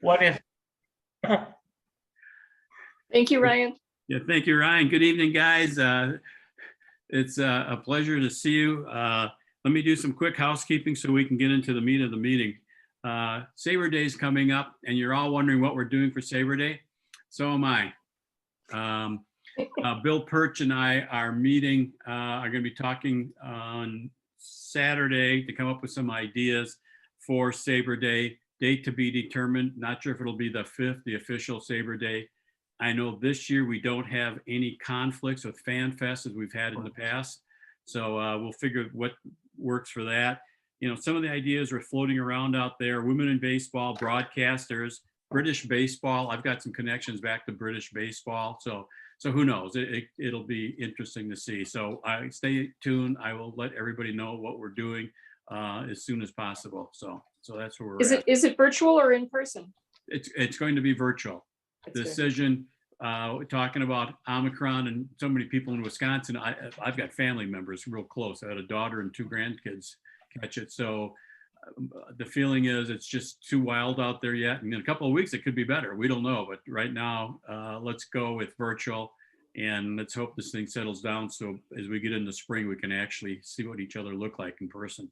What if? Thank you, Ryan. Yeah, thank you, Ryan. Good evening, guys. It's a pleasure to see you. Let me do some quick housekeeping so we can get into the meat of the meeting. SABR Day is coming up, and you're all wondering what we're doing for SABR Day. So am I. Bill Perch and I are meeting, are going to be talking on Saturday to come up with some ideas for SABR Day. Date to be determined. Not sure if it'll be the 5th, the official SABR Day. I know this year we don't have any conflicts with Fan Fest as we've had in the past. So we'll figure what works for that. You know, some of the ideas are floating around out there. Women in baseball, broadcasters, British baseball. I've got some connections back to British baseball. So who knows? It'll be interesting to see. So stay tuned. I will let everybody know what we're doing as soon as possible. So that's where we're at. Is it virtual or in person? It's going to be virtual. That's good. Decision, talking about Omicron and so many people in Wisconsin. I've got family members real close. I had a daughter and 2 grandkids catch it. So the feeling is it's just too wild out there yet. And in a couple of weeks, it could be better. We don't know. But right now, let's go with virtual and let's hope this thing settles down. So as we get into spring, we can actually see what each other look like in person.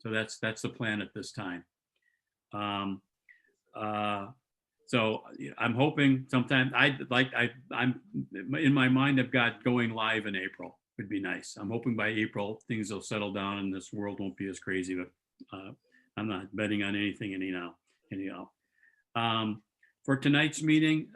So that's the plan at this time. So I'm hoping sometime I'm in my mind, I've got going live in April would be nice. I'm hoping by April, things will settle down and this world won't be as crazy, but I'm not betting on anything anyhow. For tonight's meeting,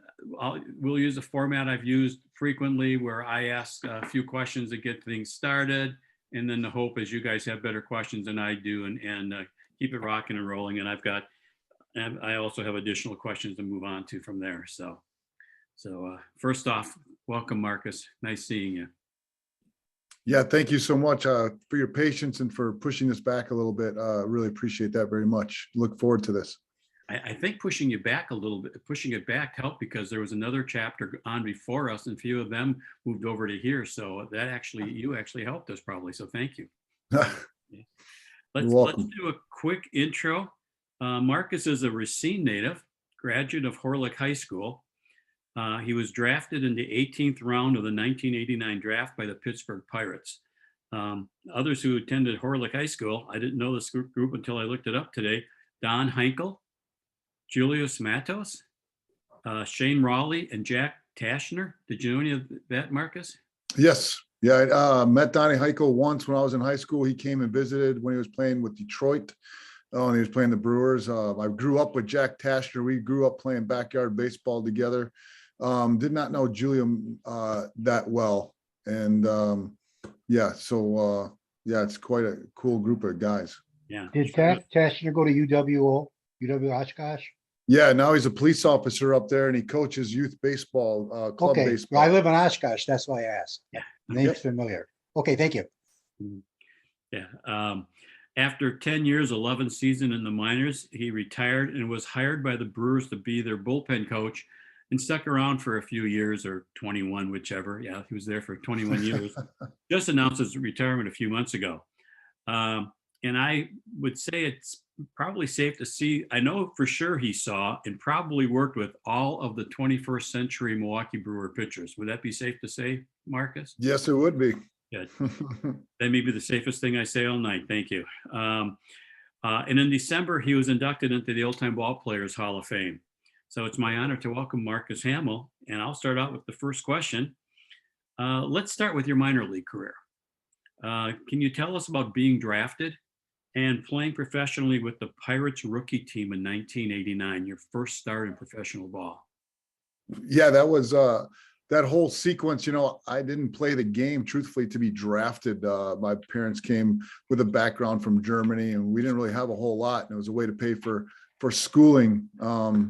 we'll use a format I've used frequently where I ask a few questions to get things started. And then the hope is you guys have better questions than I do and keep it rocking and rolling. And I also have additional questions to move on to from there. So first off, welcome, Marcus. Nice seeing you. Yeah, thank you so much for your patience and for pushing this back a little bit. Really appreciate that very much. Look forward to this. I think pushing it back helped because there was another chapter on before us and a few of them moved over to here. So that you actually helped us probably. So thank you. Let's do a quick intro. Marcus is a Racine native, graduate of Horlich High School. He was drafted in the 18th round of the 1989 draft by the Pittsburgh Pirates. Others who attended Horlich High School, I didn't know this group until I looked it up today. Don Heinkel, Julius Matos, Shane Raleigh, and Jack Tashner. Did you know any of that, Marcus? Yes. Yeah, I met Donnie Heinkel once when I was in high school. He came and visited when he was playing with Detroit. And he was playing the Brewers. I grew up with Jack Tashner. We grew up playing backyard baseball together. Did not know Julian that well. And it's quite a cool group of guys. Yeah. Did Tashner go to UW Oshkosh? Yeah, now he's a police officer up there and he coaches youth baseball, club baseball. Well, I live in Oshkosh. That's why I asked. Yeah. Name's familiar. Okay, thank you. Yeah. After 10 years, 11 seasons in the minors, he retired and was hired by the Brewers to be their bullpen coach and stuck around for a few years or 21, whichever. Yeah, he was there for 21 years. Just announced his retirement a few months ago. And I would say it's probably safe to see, I know for sure he saw and probably worked with all of the 21st century Milwaukee Brewer pitchers. Would that be safe to say, Marcus? Yes, it would be. Good. That may be the safest thing I say all night. Thank you. And in December, he was inducted into the Oldtime Ball Players Hall of Fame. So it's my honor to welcome Marcus Hanel. And I'll start out with the first question. Let's start with your minor league career. Can you tell us about being drafted and playing professionally with the Pirates rookie team in 1989, your first start in professional ball? Yeah, that was that whole sequence. I didn't play the game truthfully to be drafted. My parents came with a background from Germany and we didn't really have a whole lot, and it was a way to pay for schooling. My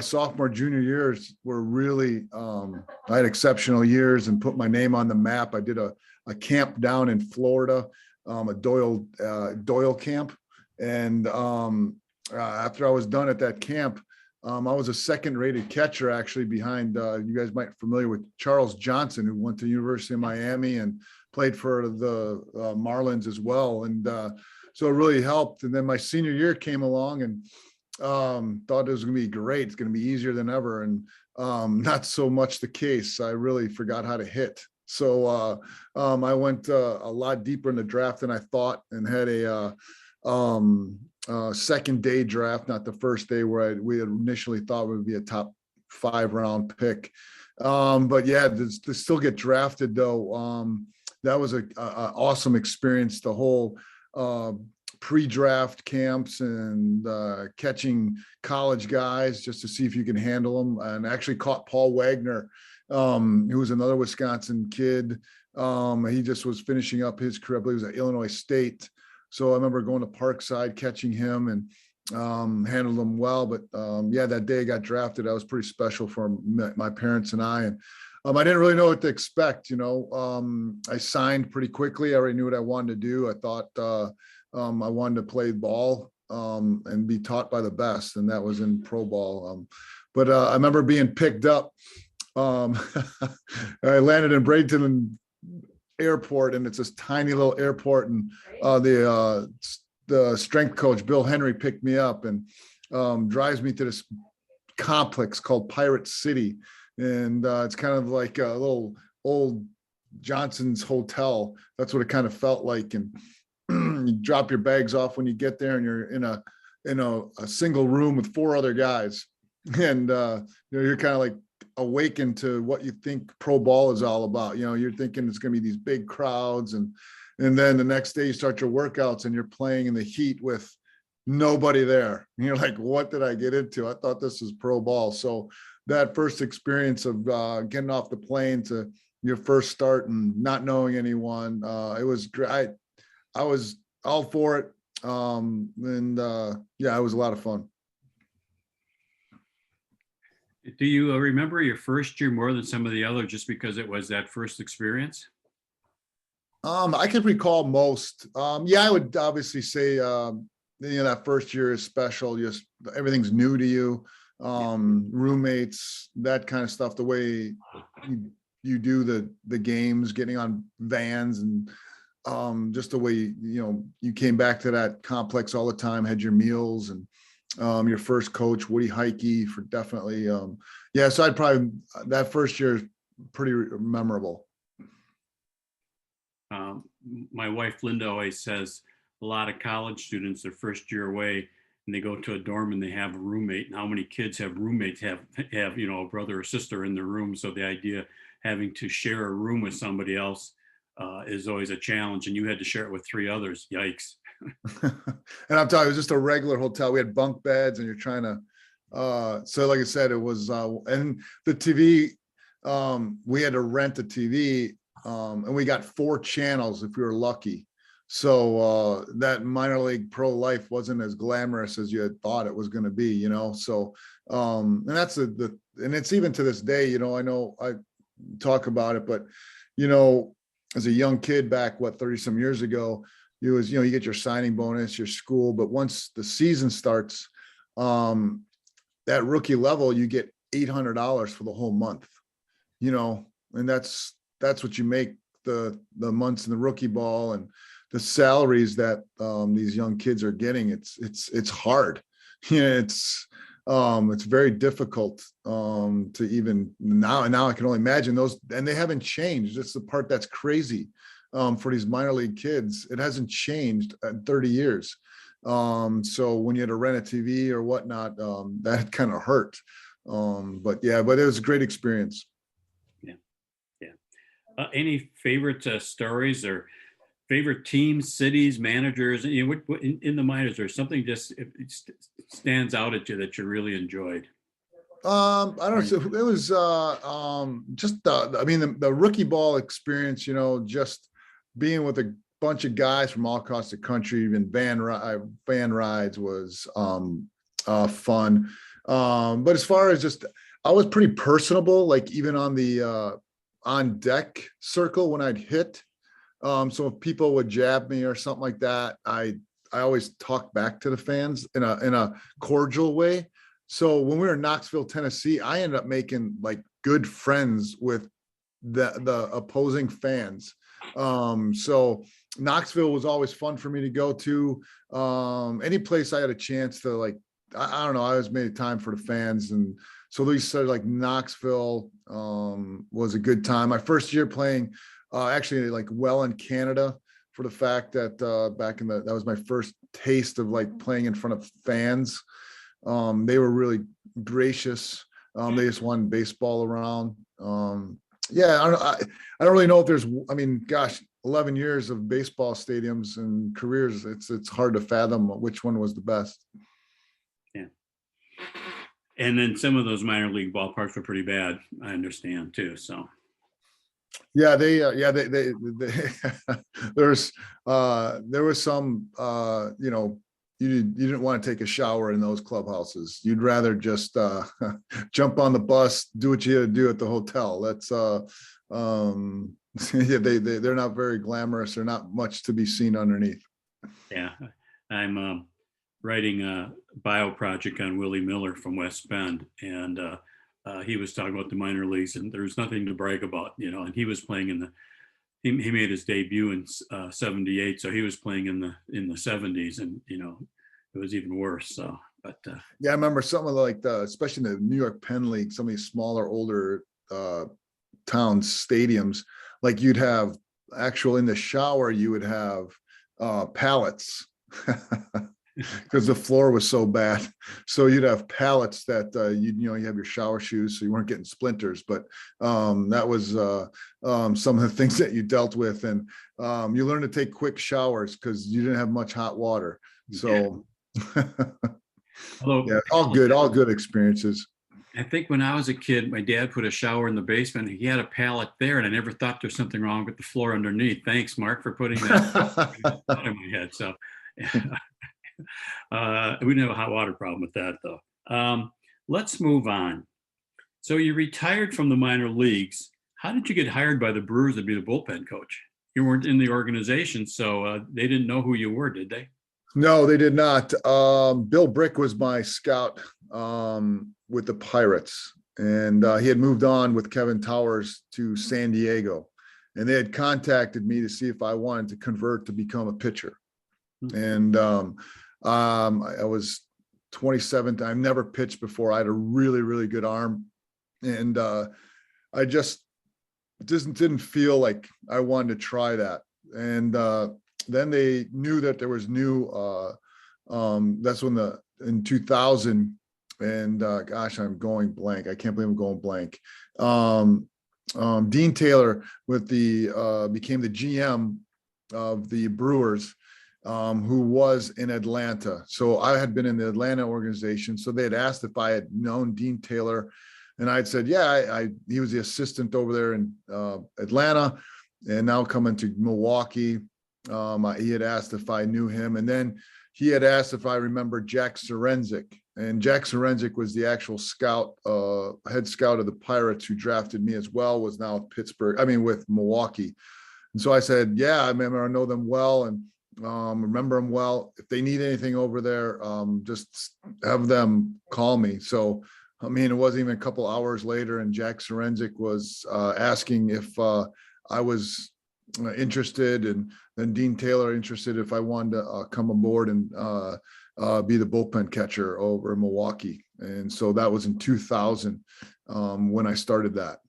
sophomore, junior years were really, I had exceptional years and put my name on the map. I did a camp down in Florida, a Doyle camp. And after I was done at that camp, I was a second-rated catcher actually behind, you guys might be familiar with Charles Johnson, who went to the University of Miami and played for the Marlins as well. And so it really helped. And then my senior year came along and thought it was going to be great. It's going to be easier than ever. And not so much the case. I really forgot how to hit. So I went a lot deeper in the draft than I thought, and had a second day draft, not the first day where we had initially thought would be a top 5 round pick. But yeah, to still get drafted though, that was a awesome experience. The whole pre-draft camps and catching college guys just to see if you can handle them, and actually caught Paul Wagner, who was another Wisconsin kid. He just was finishing up his career. I believe he was at Illinois State. So I remember going to Parkside, catching him, and handled him well. But yeah, that day I got drafted, that was pretty special for my parents and I. And I didn't really know what to expect. I signed pretty quickly. I already knew what I wanted to do. I thought I wanted to play ball and be taught by the best, and that was in pro ball. But I remember being picked up. I landed in Bradenton Airport, and it's this tiny little airport, and the strength coach Bill Henry picked me up and drives me to this complex called Pirate City, and it's kind of like a little old Johnson's hotel. That's what it kind of felt like. And you drop your bags off when you get there, and you're in a single room with 4 other guys, and you're kind of like awakened to what you think pro ball is all about. You're thinking it's going to be these big crowds, and then the next day you start your workouts and you're playing in the heat with nobody there. And you're like, what did I get into? I thought this was pro ball. So that first experience of getting off the plane to your first start and not knowing anyone, it was great. I was all for it. Yeah, it was a lot of fun. Do you remember your first year more than some of the others just because it was that first experience? I can recall most. Yeah, I would obviously say, that first year is special. Just everything's new to you. Roommates, that kind of stuff, the way you do the games, getting on vans, and just the way, you came back to that complex all the time, had your meals, and your first coach, Woody Heike, for definitely. Yeah, so I'd probably, that first year is pretty memorable. My wife, Linda, always says a lot of college students, their first year away, and they go to a dorm and they have a roommate. And how many kids have roommates have a brother or sister in their room? So the idea of having to share a room with somebody else is always a challenge. And you had to share it with 3 others. Yikes. And I'm telling you, it was just a regular hotel. We had bunk beds, and you're trying to, so like I said, it was, and the TV, we had to rent a TV, and we got 4 channels if we were lucky. So that minor league pro life wasn't as glamorous as you had thought it was going to be, so, and that's and it's even to this day, I know I talk about it, but, as a young kid back, 30 some years ago, it was, you get your signing bonus, your school, but once the season starts, that rookie level, you get $800 for the whole month, and that's what you make the months in the rookie ball, and the salaries that these young kids are getting. It's hard. It's very difficult to even now. And now I can only imagine those, and they haven't changed. That's the part that's crazy. For these minor league kids, it hasn't changed in 30 years. So when you had to rent a TV or whatnot, that kind of hurt. But it was a great experience. Yeah. Any favorite stories or favorite teams, cities, managers, in the minors, or something just stands out at you that you really enjoyed? I don't know. It was just the rookie ball experience, just being with a bunch of guys from all across the country. Even van rides was fun. But as far as just, I was pretty personable, like even on the on deck circle when I'd hit. So if people would jab me or something like that, I always talk back to the fans in a cordial way. So when we were in Knoxville, Tennessee, I ended up making like good friends with the opposing fans. So Knoxville was always fun for me to go to. Any place I had a chance to, like, I don't know, I always made time for the fans. And so they said like Knoxville was a good time. My first year playing actually like well in Canada, for the fact that that was my first taste of like playing in front of fans. They were really gracious. They just wanted baseball around. Yeah, I don't really know if there's, I mean, gosh, 11 years of baseball stadiums and careers. It's hard to fathom which one was the best. Yeah. And then some of those minor league ballparks were pretty bad, I understand too. So. Yeah, they there was some, you know, you didn't want to take a shower in those clubhouses. You'd rather just jump on the bus, do what you had to do at the hotel. That's yeah, they're not very glamorous. They're not much to be seen underneath. Yeah, I'm writing a bio project on Willie Miller from West Bend, and he was talking about the minor leagues, and there's nothing to brag about, you know. And he was playing in the, he made his debut in '78, so he was playing in the 70s, and you know, it was even worse. So, but yeah, I remember some of like especially in the New York Penn League, some of these smaller, older towns stadiums, like you'd have actual in the shower, you would have pallets. Because the floor was so bad. So you'd have pallets that you have your shower shoes, so you weren't getting splinters. But that was some of the things that you dealt with. And you learn to take quick showers because you didn't have much hot water. So yeah, all good experiences. I think when I was a kid, my dad put a shower in the basement. He had a pallet there, and I never thought there's something wrong with the floor underneath. Thanks, Mark, for putting that out of my head. So we didn't have a hot water problem with that, though. Let's move on. So you retired from the minor leagues. How did you get hired by the Brewers to be the bullpen coach? You weren't in the organization, so they didn't know who you were, did they? No, they did not. Bill Brick was my scout with the Pirates, and he had moved on with Kevin Towers to San Diego, and they had contacted me to see if I wanted to convert to become a pitcher. And I was 27. I've never pitched before. I had a really, really good arm, and I just didn't feel like I wanted to try that. And then they knew that there was new. That's when in 2000, and gosh, I'm going blank. I can't believe I'm going blank. Dean Taylor became the GM of the Brewers. Who was in Atlanta. So I had been in the Atlanta organization. So they had asked if I had known Dean Taylor, and I'd said, yeah, he was the assistant over there in Atlanta, and now coming to Milwaukee. He had asked if I knew him, and then he had asked if I remember Jack Sorenzik, and Jack Sorenzik was the actual scout, head scout of the Pirates, who drafted me as well, was now with Milwaukee. And so I said, yeah, I remember, I know them well, and remember them well. If they need anything over there, just have them call me. So, I mean, it wasn't even a couple hours later, and Jack Sorenzik was asking if I was interested, and then Dean Taylor interested if I wanted to come aboard and be the bullpen catcher over in Milwaukee. And so that was in 2000 when I started that.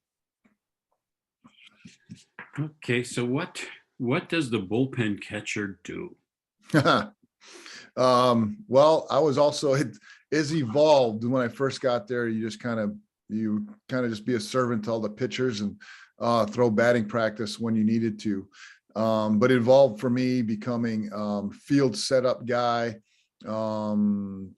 Okay, so what does the bullpen catcher do? Well, I was also, it is evolved. When I first got there, you kind of just be a servant to all the pitchers and throw batting practice when you needed to. But it evolved for me becoming field setup guy, from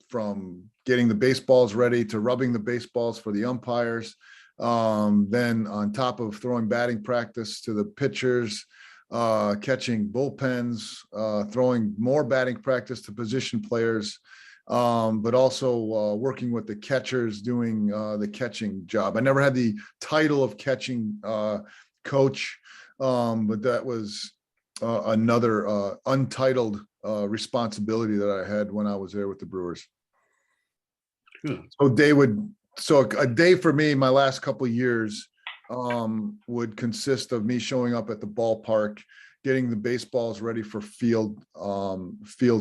getting the baseballs ready to rubbing the baseballs for the umpires. Then on top of throwing batting practice to the pitchers, catching bullpens, throwing more batting practice to position players, but also working with the catchers, doing the catching job. I never had the title of catching coach, but that was another untitled responsibility that I had when I was there with the Brewers. Good. So a day for me, my last couple of years would consist of me showing up at the ballpark, getting the baseballs ready for field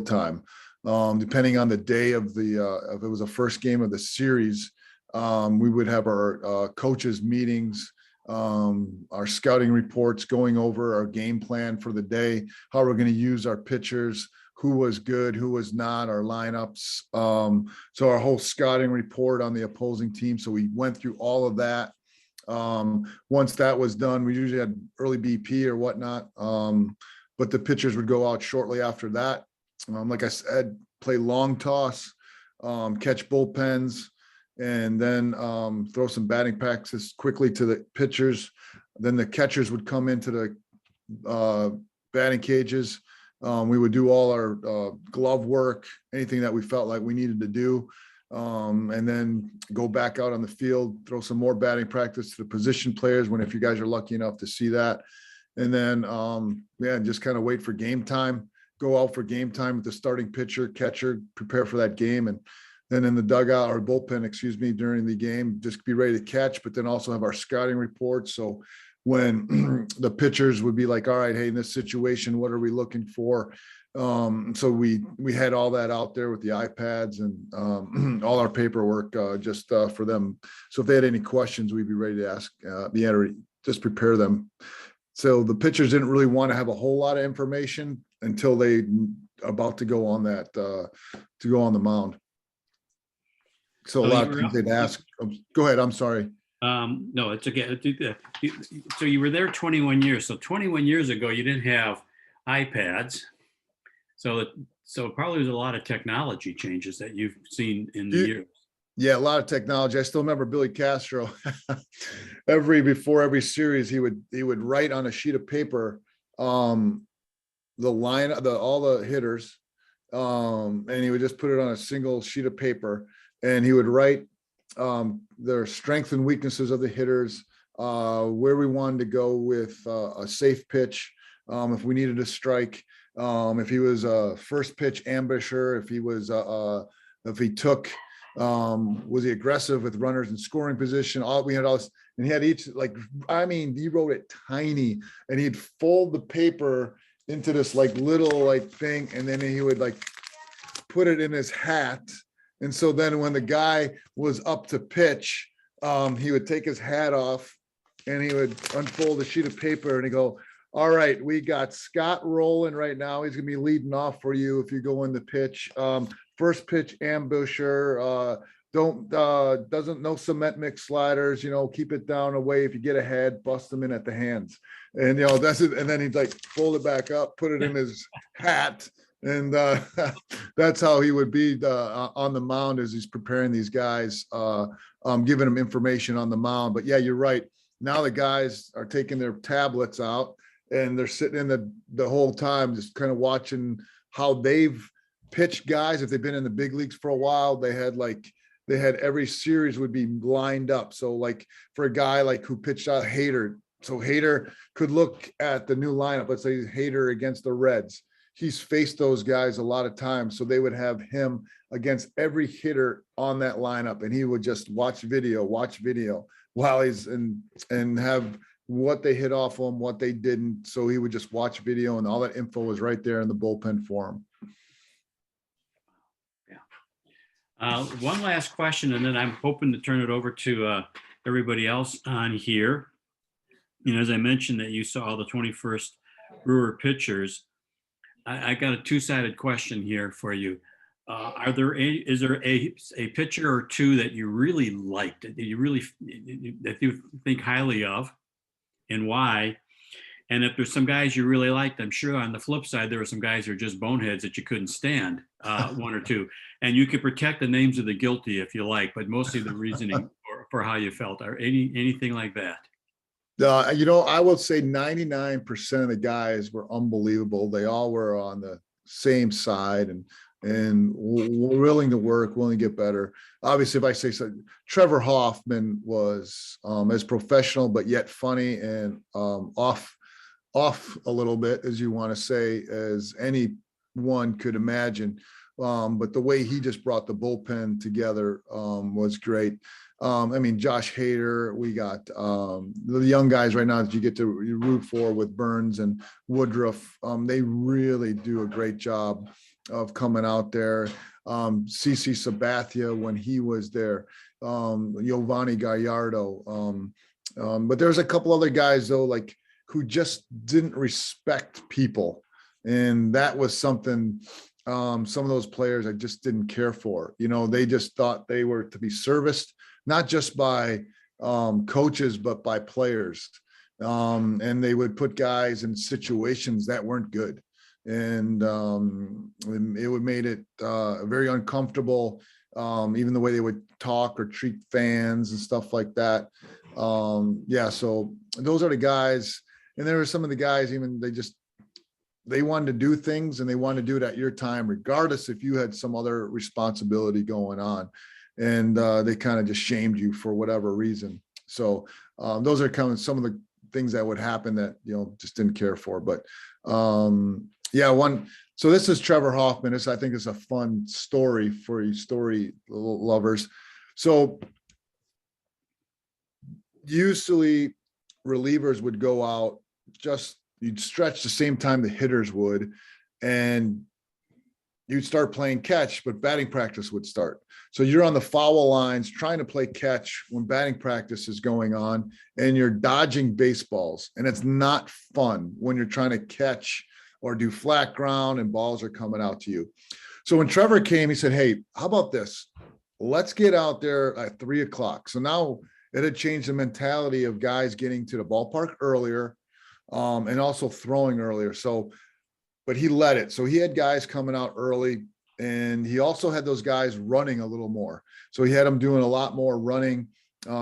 time. Depending on the day of if it was a first game of the series, we would have our coaches meetings, our scouting reports, going over our game plan for the day, how we're going to use our pitchers, who was good, who was not, our lineups. So our whole scouting report on the opposing team. So we went through all of that. Once that was done, we usually had early BP or whatnot. But the pitchers would go out shortly after that. Like I said, play long toss, catch bullpens, and then throw some batting practices quickly to the pitchers. Then the catchers would come into the batting cages. We would do all our glove work, anything that we felt like we needed to do. And then go back out on the field, throw some more batting practice to the position players if you guys are lucky enough to see that. And then, just kind of wait for game time, go out for game time with the starting pitcher, catcher, prepare for that game. And then in the dugout or bullpen, during the game, just be ready to catch, but then also have our scouting reports. So when the pitchers would be like, all right, hey, in this situation, what are we looking for? So we had all that out there with the iPads and all our paperwork just for them. So if they had any questions, we'd be ready to ask, just prepare them. So the pitchers didn't really want to have a whole lot of information until they about to go on that, to go on the mound. So a lot of things they'd ask. Go ahead. I'm sorry. No, it's okay. So you were there 21 years. So 21 years ago, you didn't have iPads. So probably there's a lot of technology changes that you've seen in the years. Yeah, a lot of technology. I still remember Billy Castro. Before every series, he would write on a sheet of paper the line, all the hitters, and he would just put it on a single sheet of paper, and he would write their strengths and weaknesses of the hitters, where we wanted to go with a safe pitch, if we needed a strike. If he was a first pitch ambusher, if he took, was he aggressive with runners in scoring position? We had all this, and he had each, he wrote it tiny, and he'd fold the paper into this little thing, and then he would put it in his hat. And so then when the guy was up to pitch, he would take his hat off and he would unfold a sheet of paper and he'd go, all right, we got Scott rolling right now. He's going to be leading off for you if you go in the pitch. First pitch ambusher, no cement mix sliders, keep it down away. If you get ahead, bust them in at the hands. And, that's it. And then he'd fold it back up, put it in his hat. And that's how he would be on the mound as he's preparing these guys, giving them information on the mound. But yeah, you're right. Now the guys are taking their tablets out and they're sitting in the whole time, just kind of watching how they've pitched guys. If they've been in the big leagues for a while, they had every series would be lined up. So for a guy who pitched out Hader, so Hader could look at the new lineup. Let's say Hader against the Reds. He's faced those guys a lot of times. So they would have him against every hitter on that lineup. And he would just watch video while he's and have what they hit off him, what they didn't. So he would just watch video and all that info was right there in the bullpen for him. Yeah. One last question, and then I'm hoping to turn it over to everybody else on here. As I mentioned that you saw the 21st Brewer pitchers, I got a two-sided question here for you. Is there a pitcher or two that you really liked, that you think highly of, and why? And if there's some guys you really liked, I'm sure on the flip side there were some guys who are just boneheads that you couldn't stand, one or two. And you could protect the names of the guilty if you like, but mostly the reasoning for how you felt, or anything like that. I will say 99% of the guys were unbelievable. They all were on the same side and willing to work, willing to get better. Obviously, if I say so, Trevor Hoffman was as professional, but yet funny and off a little bit, as you want to say, as anyone could imagine. But the way he just brought the bullpen together was great. I mean, Josh Hader, we got the young guys right now that you get to root for with Burns and Woodruff. They really do a great job of coming out there. CC Sabathia when he was there, Giovanni Gallardo. But there's a couple other guys though, like who just didn't respect people. And that was something some of those players I just didn't care for. You know, they just thought they were to be serviced, not just by coaches, but by players. And they would put guys in situations that weren't good. And it would made it very uncomfortable, even the way they would talk or treat fans and stuff like that. Yeah, so those are the guys. And there were some of the guys, even they wanted to do things and they wanted to do it at your time, regardless if you had some other responsibility going on. And they kind of just shamed you for whatever reason. So those are kind of some of the things that would happen that, you know, just didn't care for. But yeah, so this is Trevor Hoffman. This, I think, is a fun story for you story lovers. So usually relievers would go out, you'd stretch the same time the hitters would, and you'd start playing catch, but batting practice would start. So you're on the foul lines trying to play catch when batting practice is going on, and you're dodging baseballs. And it's not fun when you're trying to catch or do flat ground and balls are coming out to you. So when Trevor came, he said, hey, how about this? Let's get out there at 3 o'clock. So now it had changed the mentality of guys getting to the ballpark earlier, and also throwing earlier. So, but he led it. So he had guys coming out early, and he also had those guys running a little more. So he had them doing a lot more running.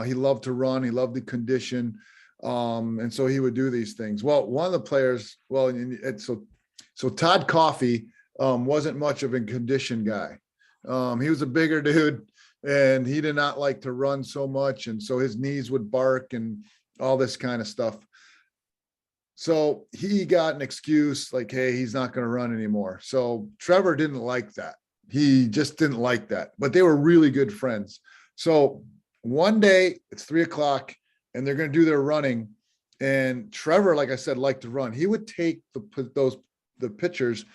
He loved to run. He loved the condition. And so he would do these things. Well, one of the players, so Todd Coffey wasn't much of a condition guy. He was a bigger dude, and he did not like to run so much. And so his knees would bark and all this kind of stuff. So he got an excuse like, hey, he's not going to run anymore. So Trevor didn't like that. He just didn't like that, but they were really good friends. So one day it's 3 o'clock and they're going to do their running. And Trevor, like I said, liked to run. He would take the pitchers,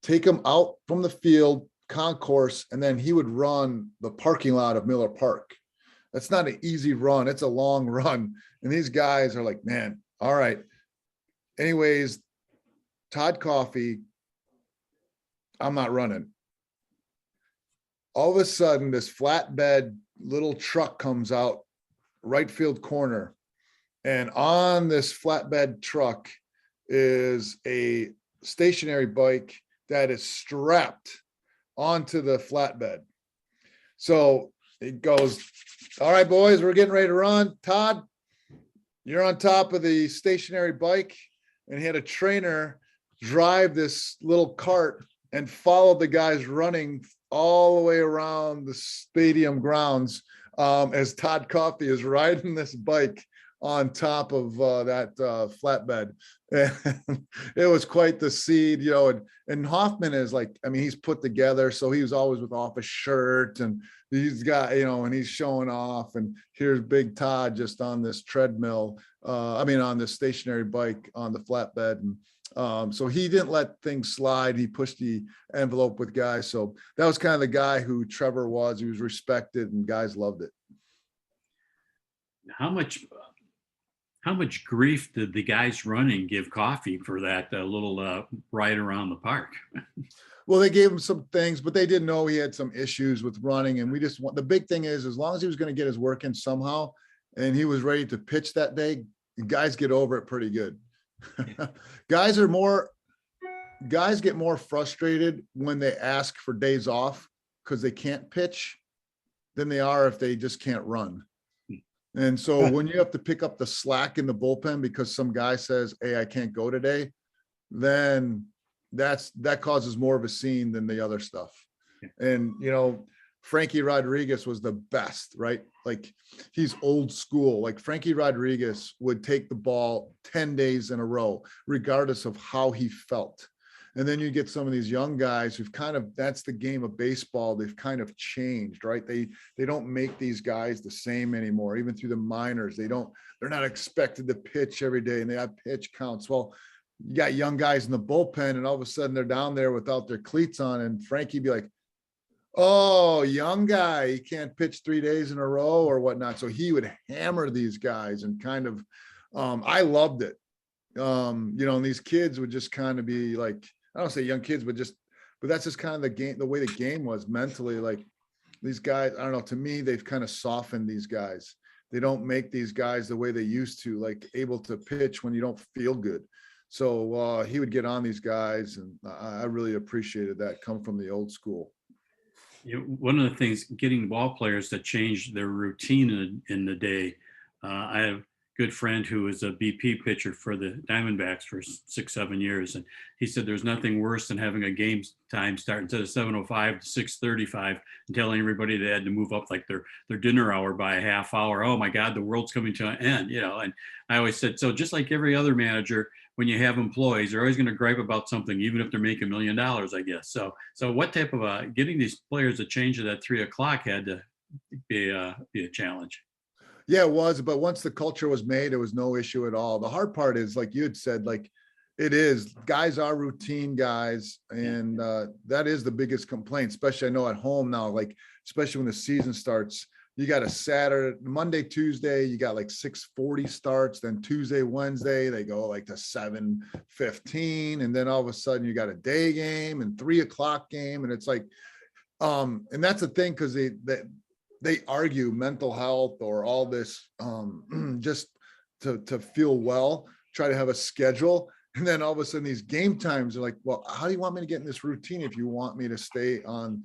take them out from the field concourse, and then he would run the parking lot of Miller Park. That's not an easy run. It's a long run. And these guys are like, man, all right. Anyways, Todd Coffey, I'm not running. All of a sudden, this flatbed little truck comes out, right field corner. And on this flatbed truck is a stationary bike that is strapped onto the flatbed. So it goes, all right, boys, we're getting ready to run. Todd, you're on top of the stationary bike. And he had a trainer drive this little cart and follow the guys running all the way around the stadium grounds as Todd Coffey is riding this bike on top of that flatbed. And it was quite the scene, you know, and Hoffman is like, I mean, he's put together. So he was always with off a shirt, and he's got, you know, and he's showing off, and here's big Todd just on this treadmill. On this stationary bike on the flatbed. And so he didn't let things slide. He pushed the envelope with guys. So that was kind of the guy who Trevor was. He was respected and guys loved it. How much grief did the guys running give Coffey for that little ride around the park? Well, they gave him some things, but they didn't know he had some issues with running. And we just want, the big thing is, as long as he was going to get his work in somehow, and he was ready to pitch that day, guys get over it pretty good. Guys get more frustrated when they ask for days off because they can't pitch than they are if they just can't run. And so when you have to pick up the slack in the bullpen because some guy says, hey, I can't go today, then that causes more of a scene than the other stuff. And, you know, Frankie Rodriguez was the best, right? Like, he's old school. Like, Frankie Rodriguez would take the ball 10 days in a row, regardless of how he felt. And then you get some of these young guys who've that's the game of baseball. They've kind of changed, right? They don't make these guys the same anymore. Even through the minors, they're not expected to pitch every day, and they have pitch counts. Well, you got young guys in the bullpen, and all of a sudden they're down there without their cleats on, and Frankie'd be like, oh, young guy, he can't pitch 3 days in a row or whatnot. So he would hammer these guys and kind of, I loved it. And these kids would just kind of be like, I don't say young kids, but that's just kind of the game, the way the game was mentally. Like these guys, I don't know, to me, they've kind of softened these guys. They don't make these guys the way they used to, like able to pitch when you don't feel good. So he would get on these guys, and I really appreciated that come from the old school. One of the things, getting ball players to change their routine in the day. I have good friend who was a BP pitcher for the Diamondbacks for 6-7 years. And he said there's nothing worse than having a game time start instead of 7:05 to 6:35 and telling everybody they had to move up like their dinner hour by a half hour. Oh my God, the world's coming to an end, And I always said, so just like every other manager, when you have employees, they're always going to gripe about something, even if they're making $1 million, I guess. So what type of getting these players to change at 3 o'clock had to be a challenge. Yeah, it was. But once the culture was made, it was no issue at all. The hard part is, like you had said, like it is, guys are routine guys. And that is the biggest complaint, especially I know at home now, like, especially when the season starts, you got a Saturday, Monday, Tuesday, you got like 6:40 starts. Then Tuesday, Wednesday, they go like to 7:15. And then all of a sudden you got a day game and 3 o'clock game. And it's like, and that's the thing, because they argue mental health or all this just to feel well, try to have a schedule. And then all of a sudden these game times are like, well, how do you want me to get in this routine if you want me to stay on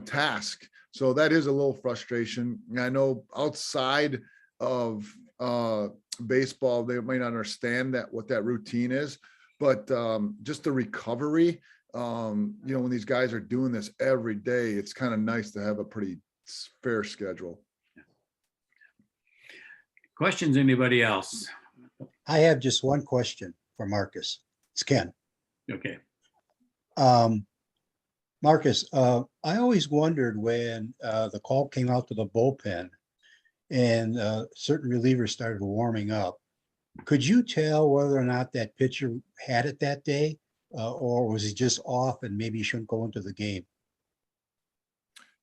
task? So that is a little frustration. And I know outside of baseball, they might not understand what that routine is, but just the recovery, when these guys are doing this every day, it's kind of nice to have a pretty fair schedule. Questions, anybody else? I have just one question for Marcus. It's Ken. Okay. Marcus, I always wondered when the call came out to the bullpen and certain relievers started warming up, could you tell whether or not that pitcher had it that day, or was he just off and maybe he shouldn't go into the game?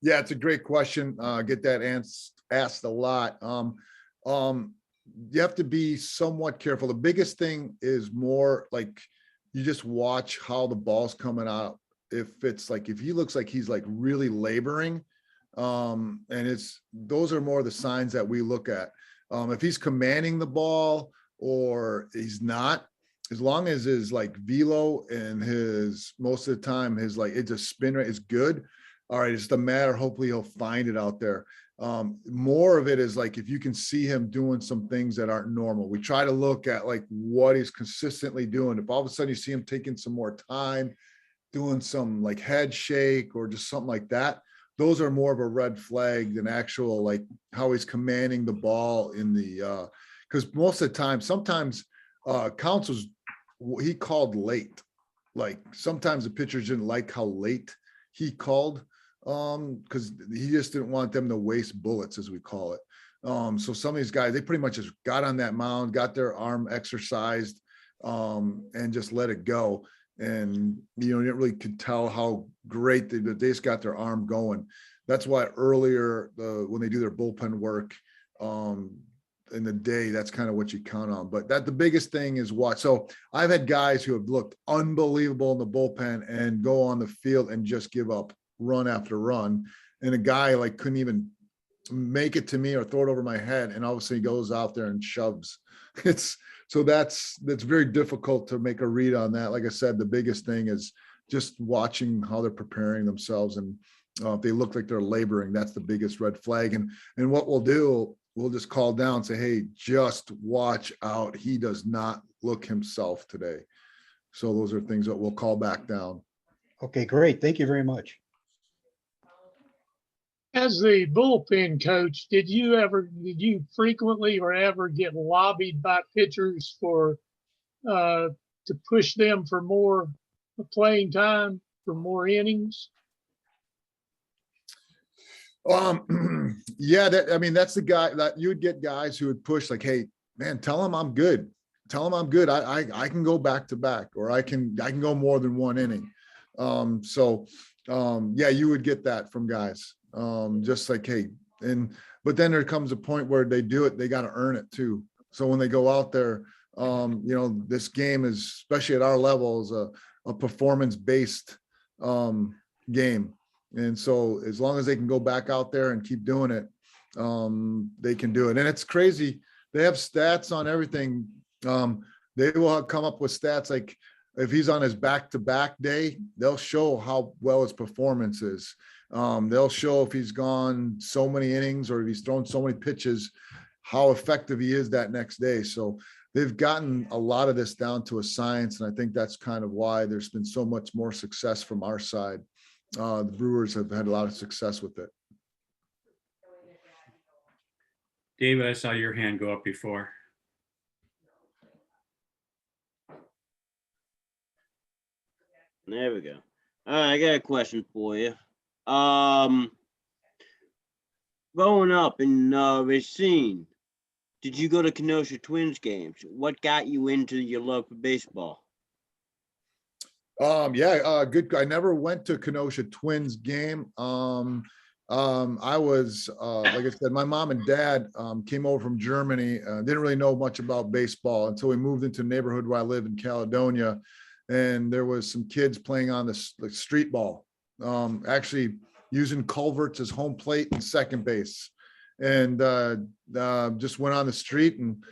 Yeah, it's a great question. Get that asked a lot. You have to be somewhat careful. The biggest thing is more like you just watch how the ball's coming out. If he looks like he's like really laboring, and those are more the signs that we look at. If he's commanding the ball or he's not, as long as his like velo and his most of the time his like it's a spin rate is good. All right, it's the matter. Hopefully he'll find it out there. More of it is like if you can see him doing some things that aren't normal. We try to look at like what he's consistently doing. If all of a sudden you see him taking some more time, doing some like head shake or just something like that, those are more of a red flag than actual like how he's commanding the ball in the because most of the time, sometimes counts was he called late. Like sometimes the pitchers didn't like how late he called. Because he just didn't want them to waste bullets, as we call it. So some of these guys, they pretty much just got on that mound, got their arm exercised, and just let it go. And you didn't really could tell how great they just got their arm going. That's why earlier when they do their bullpen work in the day, that's kind of what you count on. But the biggest thing is what. So I've had guys who have looked unbelievable in the bullpen and go on the field and just give up run after run, and a guy like couldn't even make it to me or throw it over my head, and obviously he goes out there and shoves. That's very difficult to make a read on that. Like I said, the biggest thing is just watching how they're preparing themselves, and if they look like they're laboring, that's the biggest red flag. And what we'll do, we'll just call down and say, hey, just watch out, he does not look himself today. So those are things that we'll call back down. Okay, great. Thank you very much. As the bullpen coach, did you frequently or ever get lobbied by pitchers to push them for more playing time for more innings? Yeah, that's the guy that you would get guys who would push like, hey, man, tell him I'm good. Tell him I'm good. I can go back to back, or I can go more than one inning. Yeah, you would get that from guys. Just like, hey, but then there comes a point where they do it, they got to earn it too. So when they go out there, this game is, especially at our level, is a performance-based game. And so as long as they can go back out there and keep doing it, they can do it. And it's crazy. They have stats on everything. They will come up with stats like if he's on his back-to-back day, they'll show how well his performance is. They'll show if he's gone so many innings or if he's thrown so many pitches, how effective he is that next day. So they've gotten a lot of this down to a science. And I think that's kind of why there's been so much more success from our side. The Brewers have had a lot of success with it. David, I saw your hand go up before. There we go. All right, I got a question for you. Growing up in Racine, did you go to Kenosha Twins games? What got you into your love for baseball? Good. I never went to Kenosha Twins game. I was, like I said, my mom and dad came over from Germany. Didn't really know much about baseball until we moved into a neighborhood where I live in Caledonia. And there was some kids playing on the street ball, actually using culverts as home plate and second base. And just went on the street and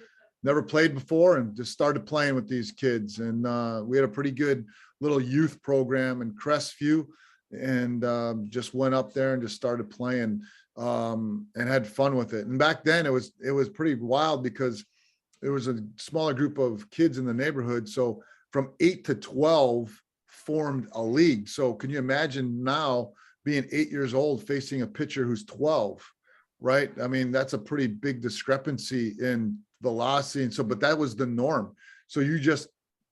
never played before and just started playing with these kids. And we had a pretty good little youth program in Crestview, and just went up there and just started playing and had fun with it. And back then it was pretty wild because there was a smaller group of kids in the neighborhood. So from 8 to 12 formed a league. So can you imagine now being 8 years old facing a pitcher who's 12, right? I mean, that's a pretty big discrepancy in velocity. And so, but that was the norm. So you just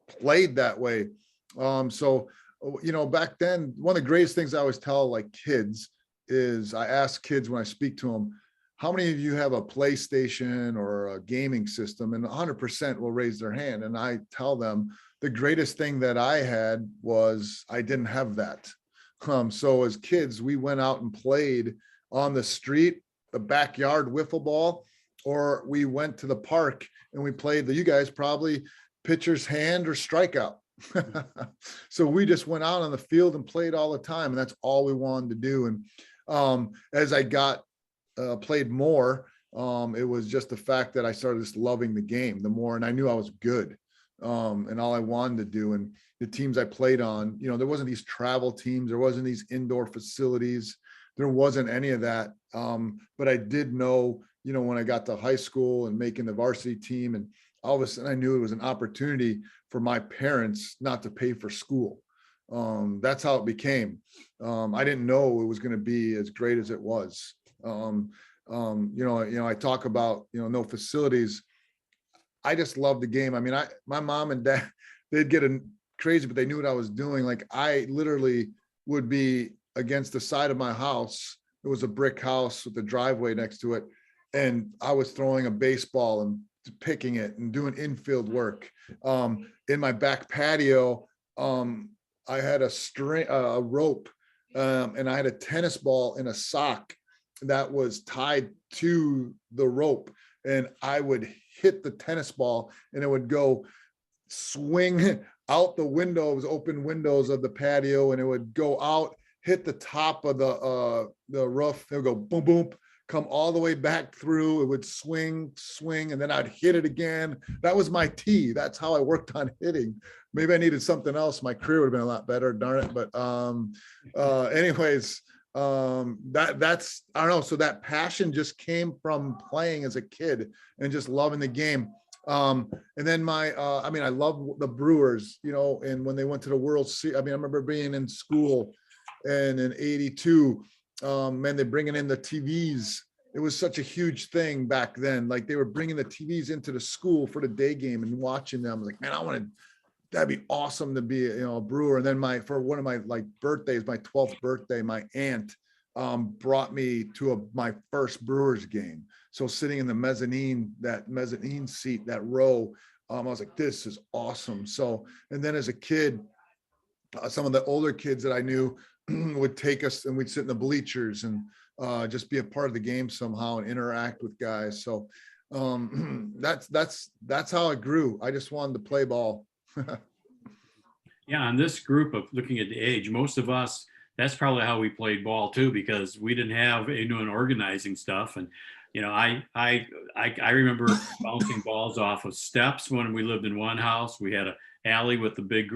played that way. Back then, one of the greatest things I always tell like kids is I ask kids when I speak to them, how many of you have a PlayStation or a gaming system? And 100% will raise their hand. And I tell them the greatest thing that I had was I didn't have that. So as kids, we went out and played on the street, the backyard wiffle ball, or we went to the park and we played you guys probably pitcher's hand or strikeout. So we just went out on the field and played all the time, and that's all we wanted to do. And as I got played more, it was just the fact that I started just loving the game the more, and I knew I was good, and all I wanted to do. And the teams I played on, there wasn't these travel teams, there wasn't these indoor facilities, there wasn't any of that. But I did know, when I got to high school and making the varsity team, and all of a sudden I knew it was an opportunity for my parents not to pay for school. That's how it became. I didn't know it was going to be as great as it was. I talk about, no facilities. I just love the game. I mean, my mom and dad, they'd get crazy, but they knew what I was doing. Like I literally would be against the side of my house. It was a brick house with a driveway next to it. And I was throwing a baseball and picking it and doing infield work. In my back patio, I had a rope, and I had a tennis ball in a sock that was tied to the rope, and I would hit the tennis ball and it would go swing out the windows, open windows of the patio, and it would go out, hit the top of the roof. It would go boom, boom, come all the way back through. It would swing, and then I'd hit it again. That was my tee. That's how I worked on hitting. Maybe I needed something else. My career would have been a lot better, darn it. But anyways, that's, I don't know. So that passion just came from playing as a kid and just loving the game. And then I love the Brewers, and when they went to the World Series, I remember being in school and in '82, they're bringing in the TVs. It was such a huge thing back then. Like they were bringing the TVs into the school for the day game and watching them. I was like, man, that'd be awesome to be, a brewer. And then for one of my like birthdays, my 12th birthday, my aunt brought me to my first Brewers game. So sitting in the mezzanine seat, that row, I was like, this is awesome. So, and then as a kid, some of the older kids that I knew would take us and we'd sit in the bleachers and just be a part of the game somehow and interact with guys. So that's how it grew. I just wanted to play ball. Yeah, on this group of looking at the age, most of us, that's probably how we played ball too, because we didn't have an organizing stuff. And I remember bouncing balls off of steps when we lived in one house. We had a alley with the big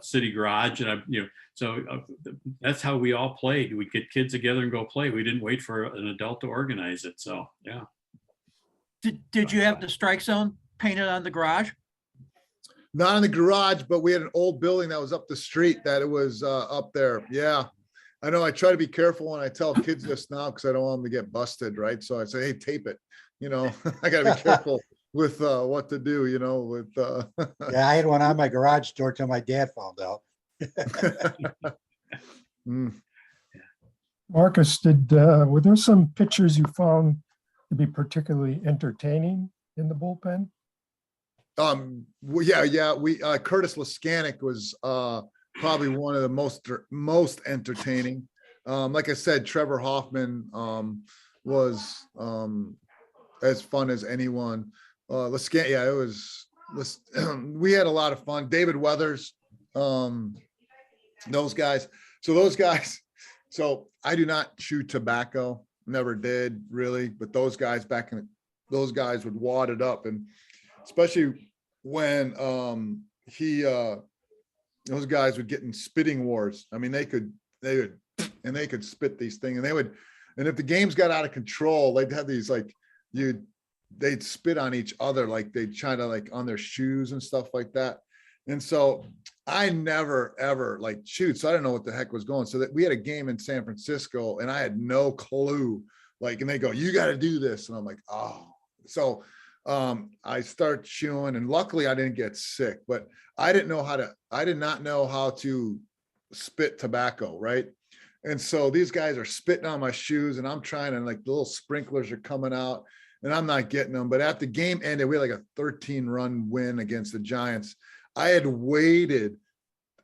city garage, and that's how we all played. We'd get kids together and go play. We didn't wait for an adult to organize it. So yeah. Did you have the strike zone painted on the garage? Not in the garage, but we had an old building that was up the street that it was up there. Yeah. I know I try to be careful when I tell kids this now because I don't want them to get busted, right? So I say, hey, tape it. I got to be careful with what to do, Yeah, I had one on my garage door till my dad found out. Marcus, were there some pictures you found to be particularly entertaining in the bullpen? Well, yeah. We Curtis Laskanik was probably one of the most entertaining. Like I said, Trevor Hoffman was as fun as anyone. Laskanik, yeah, it was. We had a lot of fun. David Weathers, those guys. So I do not chew tobacco. Never did really, but those guys those guys would wad it up, and especially when those guys would get in spitting wars. I mean, they could spit these things, and if the games got out of control, they'd have these they'd spit on each other, like they'd try to on their shoes and stuff like that. And so I never ever chewed, so I didn't know what the heck was going. So that we had a game in San Francisco and I had no clue, and they go, you got to do this. And I'm like, oh, so I start chewing, and luckily I didn't get sick, but I did not know how to spit tobacco. Right. And so these guys are spitting on my shoes and I'm trying, and the little sprinklers are coming out and I'm not getting them. But after the game ended, we had a 13-run win against the Giants. I had waited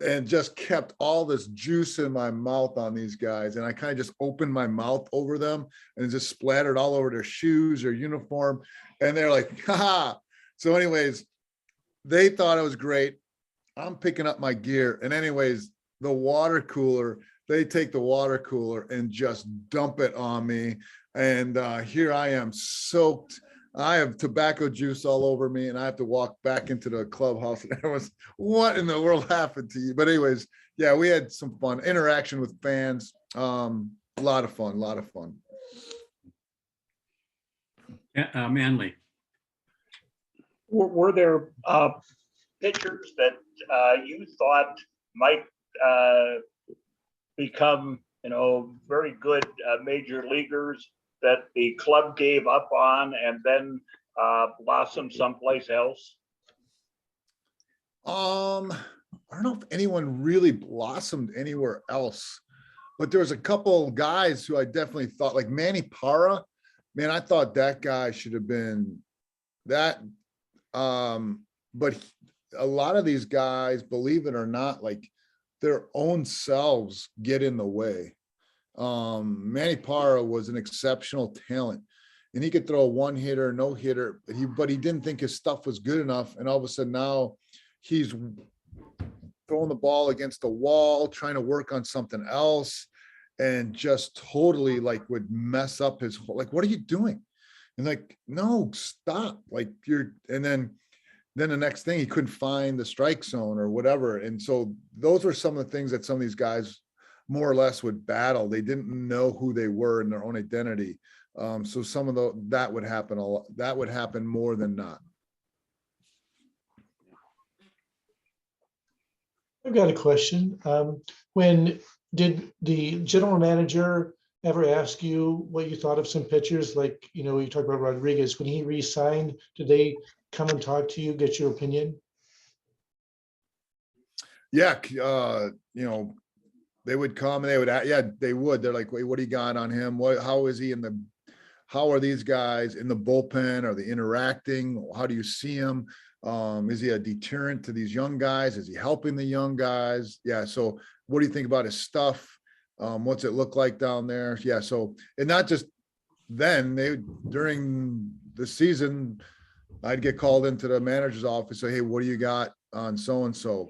and just kept all this juice in my mouth on these guys. And I kind of just opened my mouth over them and just splattered all over their shoes or uniform. And they're like, haha. So anyways, they thought it was great. I'm picking up my gear. And anyways, the water cooler, they take the water cooler and just dump it on me. And here I am soaked. I have tobacco juice all over me, and I have to walk back into the clubhouse. And everyone's, what in the world happened to you? But anyways, yeah, we had some fun interaction with fans. A lot of fun. Yeah, Manley. Were there pitchers that you thought might become, very good major leaguers that the club gave up on and then blossom someplace else? I don't know if anyone really blossomed anywhere else, but there was a couple of guys who I definitely thought, like Manny Parra. Man, I thought that guy should have been that. But a lot of these guys, believe it or not, their own selves get in the way. Manny Parra was an exceptional talent, and he could throw a one-hitter, no-hitter, but he didn't think his stuff was good enough. And all of a sudden now he's throwing the ball against the wall, trying to work on something else, and just totally would mess up his whole, what are you doing? And no, stop. And then the next thing, he couldn't find the strike zone or whatever. And so those were some of the things that some of these guys more or less would battle. They didn't know who they were in their own identity. So some of that would happen a lot. That would happen more than not. I've got a question. When did the general manager ever ask you what you thought of some pitchers? You talked about Rodriguez, when he re-signed, did they come and talk to you, get your opinion? Yeah, they would come and they would, yeah, they would. They're like, wait, what do you got on him? How is he how are these guys in the bullpen? Are they interacting? How do you see him? Is he a deterrent to these young guys? Is he helping the young guys? Yeah. So what do you think about his stuff? What's it look like down there? Yeah. So, and not just then, during the season, I'd get called into the manager's office, say, hey, what do you got on so-and-so?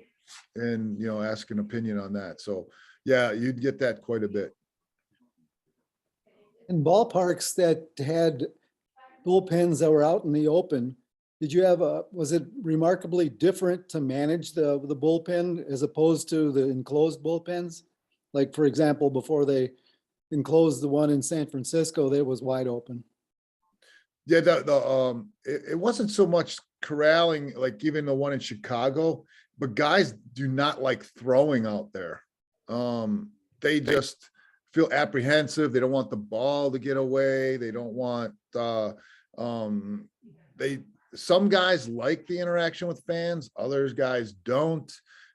And, ask an opinion on that. So yeah, you'd get that quite a bit. In ballparks that had bullpens that were out in the open, was it remarkably different to manage the bullpen as opposed to the enclosed bullpens? Like, for example, before they enclosed the one in San Francisco, that was wide open. Yeah, it wasn't so much corralling, like even the one in Chicago, but guys do not like throwing out there. They just feel apprehensive. They don't want the ball to get away. They don't want some guys like the interaction with fans, others guys don't.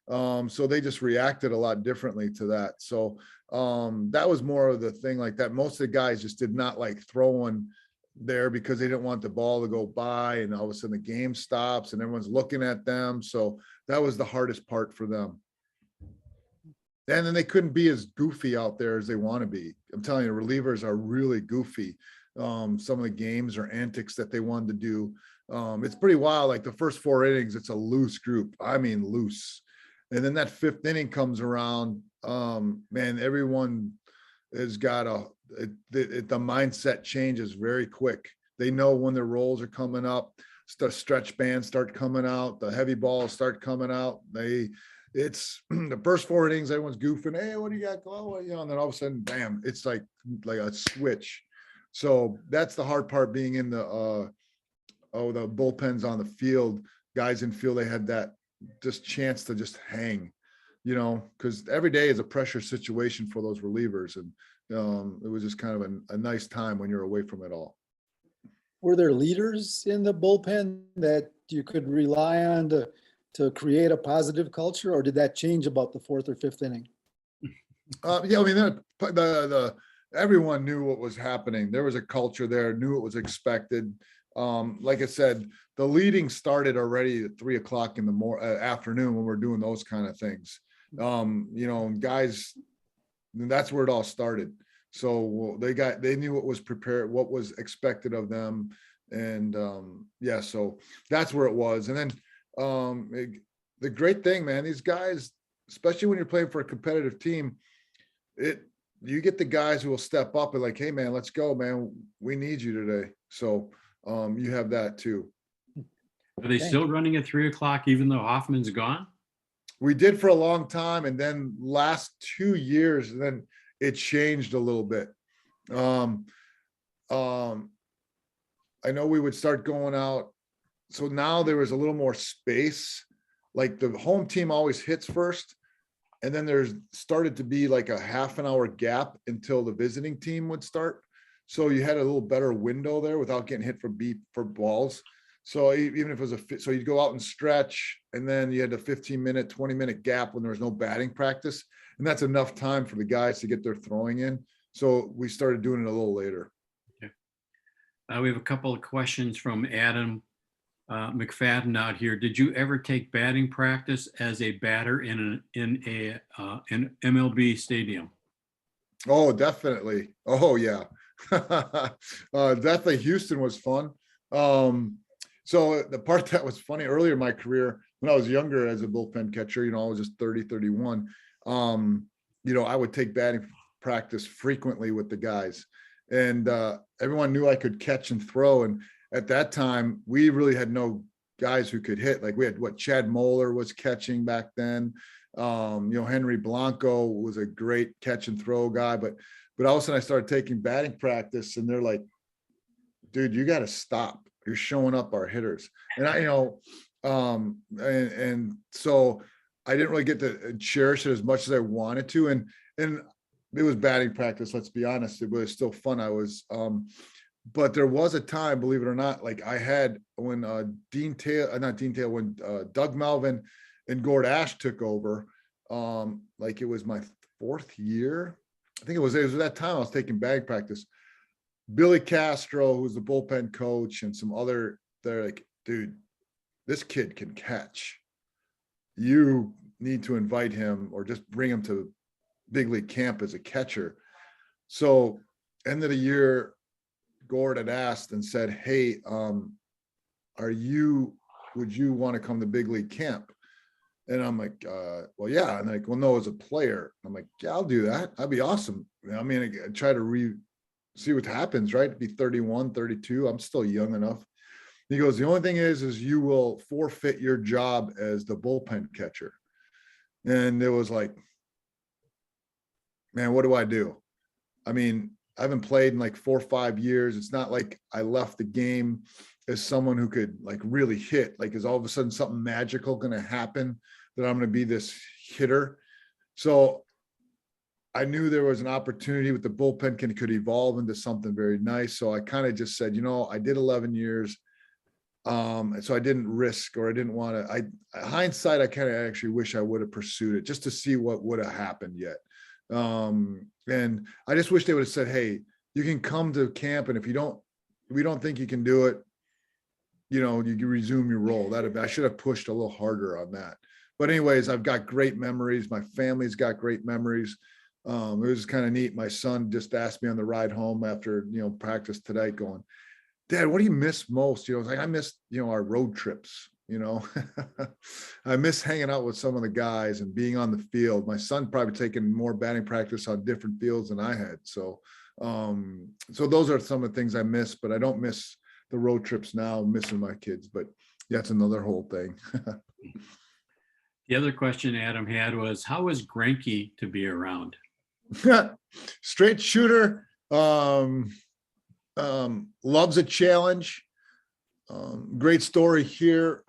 So they just reacted a lot differently to that. So that was more of the thing like that. Most of the guys just did not like throwing there because they didn't want the ball to go by and all of a sudden the game stops and everyone's looking at them. So that was the hardest part for them. And then they couldn't be as goofy out there as they want to be. I'm telling you, relievers are really goofy. Some of the games or antics that they wanted to do. It's pretty wild. Like the first 4 innings, it's a loose group. I mean, loose. And then that 5th inning comes around. Man, everyone has got the mindset changes very quick. They know when their rolls are coming up. The stretch bands start coming out. The heavy balls start coming out. It's the first 4 innings, everyone's goofing. Hey, what do you got going? And then all of a sudden, bam, it's like a switch. So that's the hard part being in the bullpens on the field. Guys in field, they had that just chance to just hang, because every day is a pressure situation for those relievers. And it was just kind of a nice time when you're away from it all. Were there leaders in the bullpen that you could rely on to create a positive culture, or did that change about the 4th or 5th inning? Yeah, I mean, everyone knew what was happening. There was a culture there, knew it was expected. Like I said, the leading started already at 3 o'clock in the afternoon when we're doing those kind of things. Guys, that's where it all started. So they knew what was prepared, what was expected of them. And yeah, so that's where it was. And then the great thing, man, these guys, especially when you're playing for a competitive team, you get the guys who will step up and like, hey man, let's go, man. We need you today. So you have that too. Are they still running at 3 o'clock even though Hoffman's gone? We did for a long time, and then last 2 years, then it changed a little bit. I know we would start going out. So now there was a little more space. Like the home team always hits first, and then there's started to be like a half an hour gap until the visiting team would start. So you had a little better window there without getting hit for balls. So even if it was so you'd go out and stretch, and then you had a 15-minute, 20-minute gap when there was no batting practice. And that's enough time for the guys to get their throwing in. So we started doing it a little later. Okay. We have a couple of questions from Adam McFadden out here. Did you ever take batting practice as a batter in an MLB stadium? Oh, definitely. Oh, yeah. Definitely. Houston was fun. So the part that was funny earlier in my career, when I was younger as a bullpen catcher, I was just 30, 31. I would take batting practice frequently with the guys, and everyone knew I could catch and throw. And at that time, we really had no guys who could hit. Like we had Chad Moeller was catching back then. Henry Blanco was a great catch and throw guy, but all of a sudden I started taking batting practice, and they're like, dude, you got to stop. You're showing up our hitters. And and so I didn't really get to cherish it as much as I wanted to. And it was batting practice. Let's be honest. It was still fun. But there was a time, believe it or not, like I had when Doug Melvin and Gord Ash took over. Like it was my 4th year. I think it was that time I was taking bag practice. Billy Castro, who's the bullpen coach, and some other, they're like, dude, this kid can catch. You need to invite him or just bring him to big league camp as a catcher. So end of the year, Gord had asked and said, hey, would you want to come to big league camp? And I'm like, well, yeah. And they're like, well, no, as a player. I'm like, yeah, I'll do that. That'd be awesome. I mean, I try to see what happens, right? Be 31, 32. I'm still young enough. He goes, the only thing is you will forfeit your job as the bullpen catcher. And it was like, man, what do I do? I mean, I haven't played in like 4 or 5 years. It's not like I left the game as someone who could like really hit. Like, is all of a sudden something magical going to happen that I'm going to be this hitter? So I knew there was an opportunity with the bullpen could evolve into something very nice. So I kind of just said, I did 11 years. And so I didn't risk, or I didn't want to, hindsight, I kind of actually wish I would have pursued it just to see what would have happened yet. And I just wish they would have said, hey, you can come to camp. And if we don't think you can do it, you can resume your role. I should have pushed a little harder on that. But anyways, I've got great memories. My family's got great memories. It was kind of neat. My son just asked me on the ride home after, practice tonight going, Dad, what do you miss most? I was like, I miss, our road trips, I miss hanging out with some of the guys and being on the field. My son probably taking more batting practice on different fields than I had. So those are some of the things I miss, but I don't miss the road trips now, missing my kids, but that's another whole thing. The other question Adam had was, how is Greinke to be around? Straight shooter, loves a challenge. Great story here.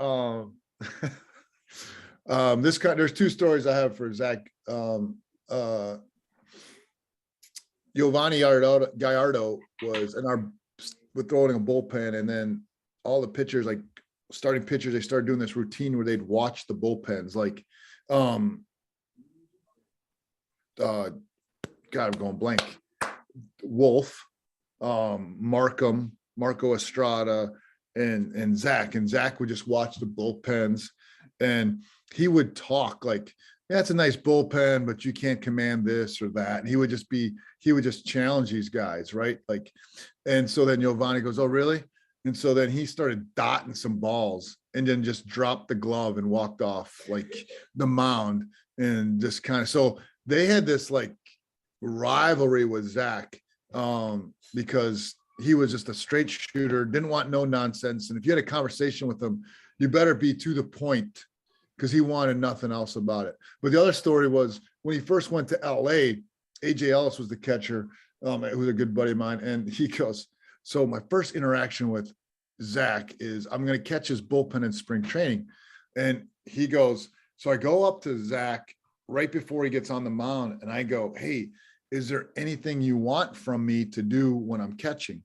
There's 2 stories I have for Zach. Giovanni Gallardo was with throwing a bullpen, and then all the pitchers, like starting pitchers, they started doing this routine where they'd watch the bullpens, like God, I'm going blank. Wolf, Marco Estrada, and Zach. And Zach would just watch the bullpens, and he would talk like, yeah, it's a nice bullpen, but you can't command this or that. And he would just challenge these guys, right? Like, and so then Giovanni goes, oh, really? And so then he started dotting some balls and then just dropped the glove and walked off like the mound, and just kind of, so they had this like rivalry with Zach, because he was just a straight shooter, didn't want no nonsense. And if you had a conversation with him, you better be to the point, because he wanted nothing else about it. But the other story was when he first went to LA, AJ Ellis was the catcher, who was a good buddy of mine. And he goes, so my first interaction with Zach is I'm going to catch his bullpen in spring training. And he goes, so I go up to Zach right before he gets on the mound, and I go, hey, is there anything you want from me to do when I'm catching?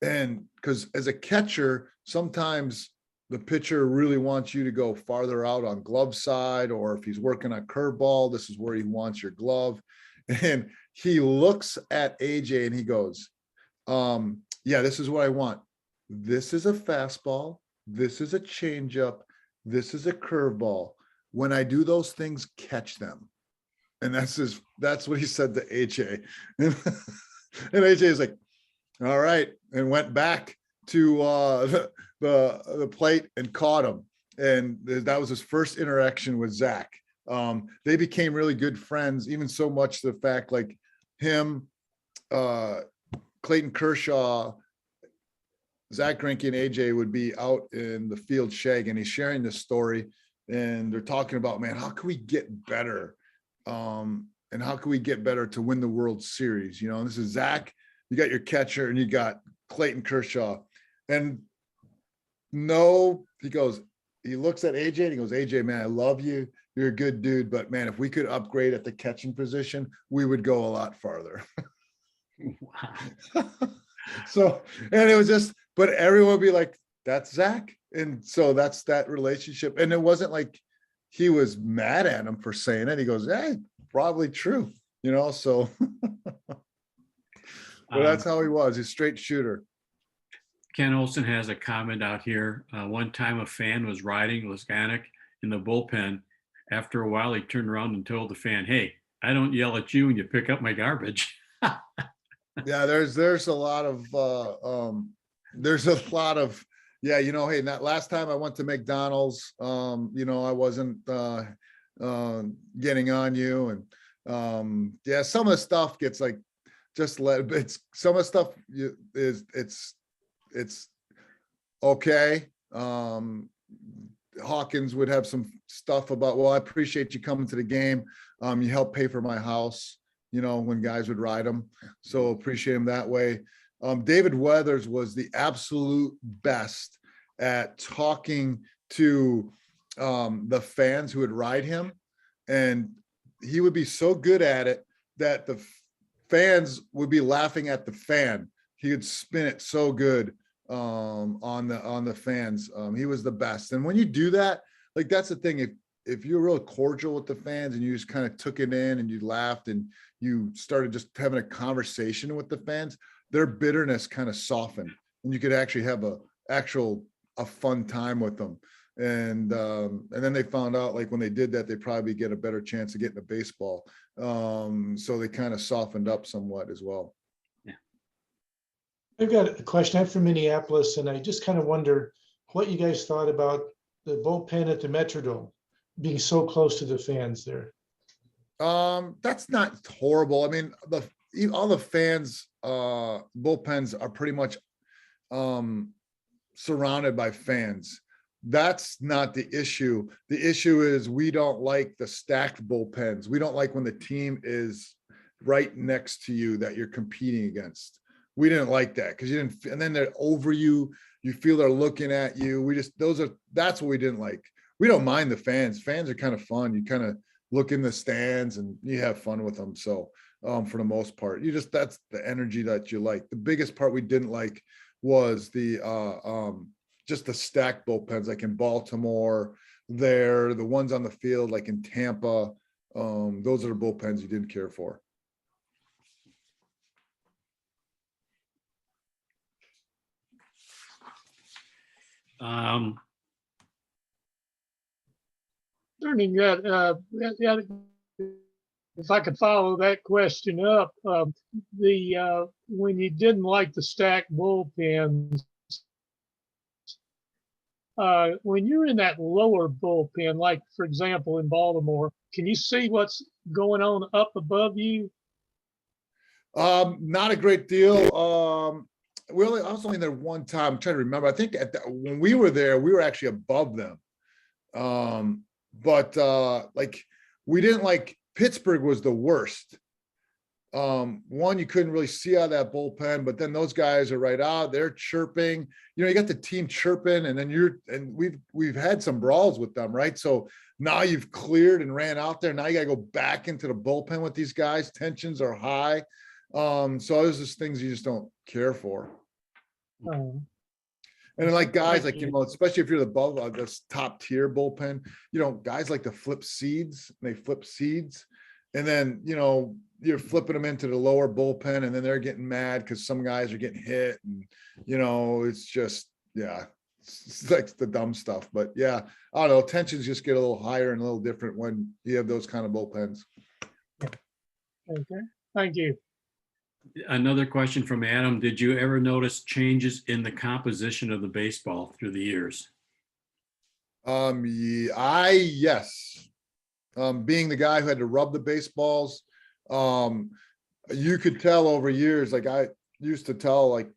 And because as a catcher, sometimes the pitcher really wants you to go farther out on glove side, or if he's working a curveball, this is where he wants your glove. And he looks at AJ and he goes, yeah, this is what I want. This is a fastball. This is a changeup. This is a curveball. When I do those things, catch them. And that's what he said to AJ. And AJ is like, all right, and went back to the plate and caught him. And that was his first interaction with Zach. They became really good friends, even so much the fact like him, Clayton Kershaw, Zach Greinke, and AJ would be out in the field shagging. He's sharing this story, and they're talking about, man, how can we get better? And how can we get better to win the World Series? And this is Zach, you got your catcher, and you got Clayton Kershaw. And no, he looks at AJ and he goes, AJ, man, I love you. You're a good dude, but man, if we could upgrade at the catching position, we would go a lot farther. Wow. So, and it was just, but everyone would be like, that's Zach. And so that's that relationship. And it wasn't like he was mad at him for saying it. He goes, "Hey, probably true," so but that's how he was. He's a straight shooter. Ken Olson has a comment out here. One time a fan was riding Lasganic in the bullpen. After a while, he turned around and told the fan, "Hey, I don't yell at you when you pick up my garbage." Yeah, there's a lot of hey, that last time I went to McDonald's, I wasn't getting on you, and some of the stuff gets like it's some of the stuff it's okay. Hawkins would have some stuff about, well, I appreciate you coming to the game. You helped pay for my house, when guys would ride them. So appreciate him that way. David Weathers was the absolute best at talking to the fans who would ride him. And he would be so good at it that the fans would be laughing at the fan. He would spin it so good on the fans. He was the best. And when you do that, like, that's the thing. If you're real cordial with the fans and you just kind of took it in and you laughed and you started just having a conversation with the fans, their bitterness kind of softened and you could actually have a fun time with them. And then they found out, like, when they did that, they probably get a better chance of getting a baseball. So they kind of softened up somewhat as well. I've got a question. I'm from Minneapolis, and I just kind of wonder what you guys thought about the bullpen at the Metrodome being so close to the fans there. That's not horrible. I mean, all the fans, bullpens are pretty much surrounded by fans. That's not the issue. The issue is we don't like the stacked bullpens. We don't like when the team is right next to you that you're competing against. We didn't like that because and then they're over you. You feel they're looking at you. That's what we didn't like. We don't mind the fans. Fans are kind of fun. You kind of look in the stands and you have fun with them. So for the most part, that's the energy that you like. The biggest part we didn't like was just the stacked bullpens, like in Baltimore, the ones on the field, like in Tampa. Those are the bullpens you didn't care for. Turning that, if I could follow that question up, when you didn't like the stacked bullpens, when you're in that lower bullpen, like for example in Baltimore, can you see what's going on up above you? Not a great deal. I was only there one time. I'm trying to remember. I think when we were there, we were actually above them. But like, we didn't like, Pittsburgh was the worst. One, you couldn't really see out of that bullpen, but then those guys are right out, they're chirping, you got the team chirping, and then we've had some brawls with them, right? So now you've cleared and ran out there. Now you got to go back into the bullpen with these guys. Tensions are high. So there's just things you just don't care for. And then, like, guys, like, especially if you're above this top tier bullpen, guys like to flip seeds, and they flip seeds. And then, you're flipping them into the lower bullpen, and then they're getting mad because some guys are getting hit. And, it's just, it's like the dumb stuff. But yeah, I don't know. Tensions just get a little higher and a little different when you have those kind of bullpens. Okay, thank you. Another question from Adam. Did you ever notice changes in the composition of the baseball through the years? Yes. Being the guy who had to rub the baseballs, you could tell over years, like I used to tell, you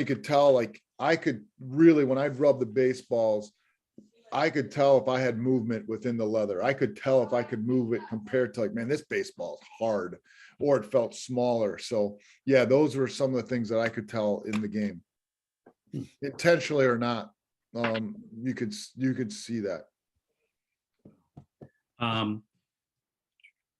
could tell, like, I could really, when I'd rub the baseballs, I could tell if I had movement within the leather. I could tell if I could move it compared to, like, man, this baseball is hard, or it felt smaller. So yeah, those were some of the things that I could tell in the game, intentionally or not. You could see that.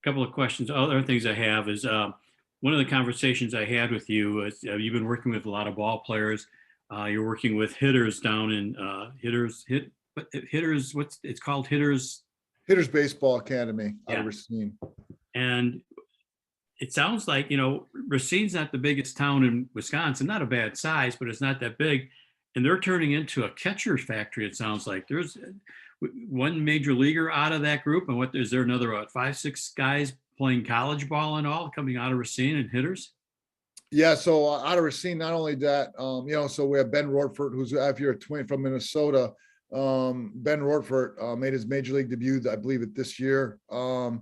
Couple of questions. Other things I have is one of the conversations I had with you is you've been working with a lot of ball players. You're working with hitters down in but hitters, it's called Hitters. Hitters Baseball Academy out Yeah. of Racine. And it sounds like, Racine's not the biggest town in Wisconsin, not a bad size, but it's not that big. And they're turning into a catcher's factory, it sounds like. There's one major leaguer out of that group. And is there another 5, 6 guys playing college ball and all coming out of Racine and hitters? Yeah, so out of Racine, not only that, so we have Ben Rortford, who's if you're a Twin from Minnesota. Ben Rortford made his major league debut, I believe, this year. So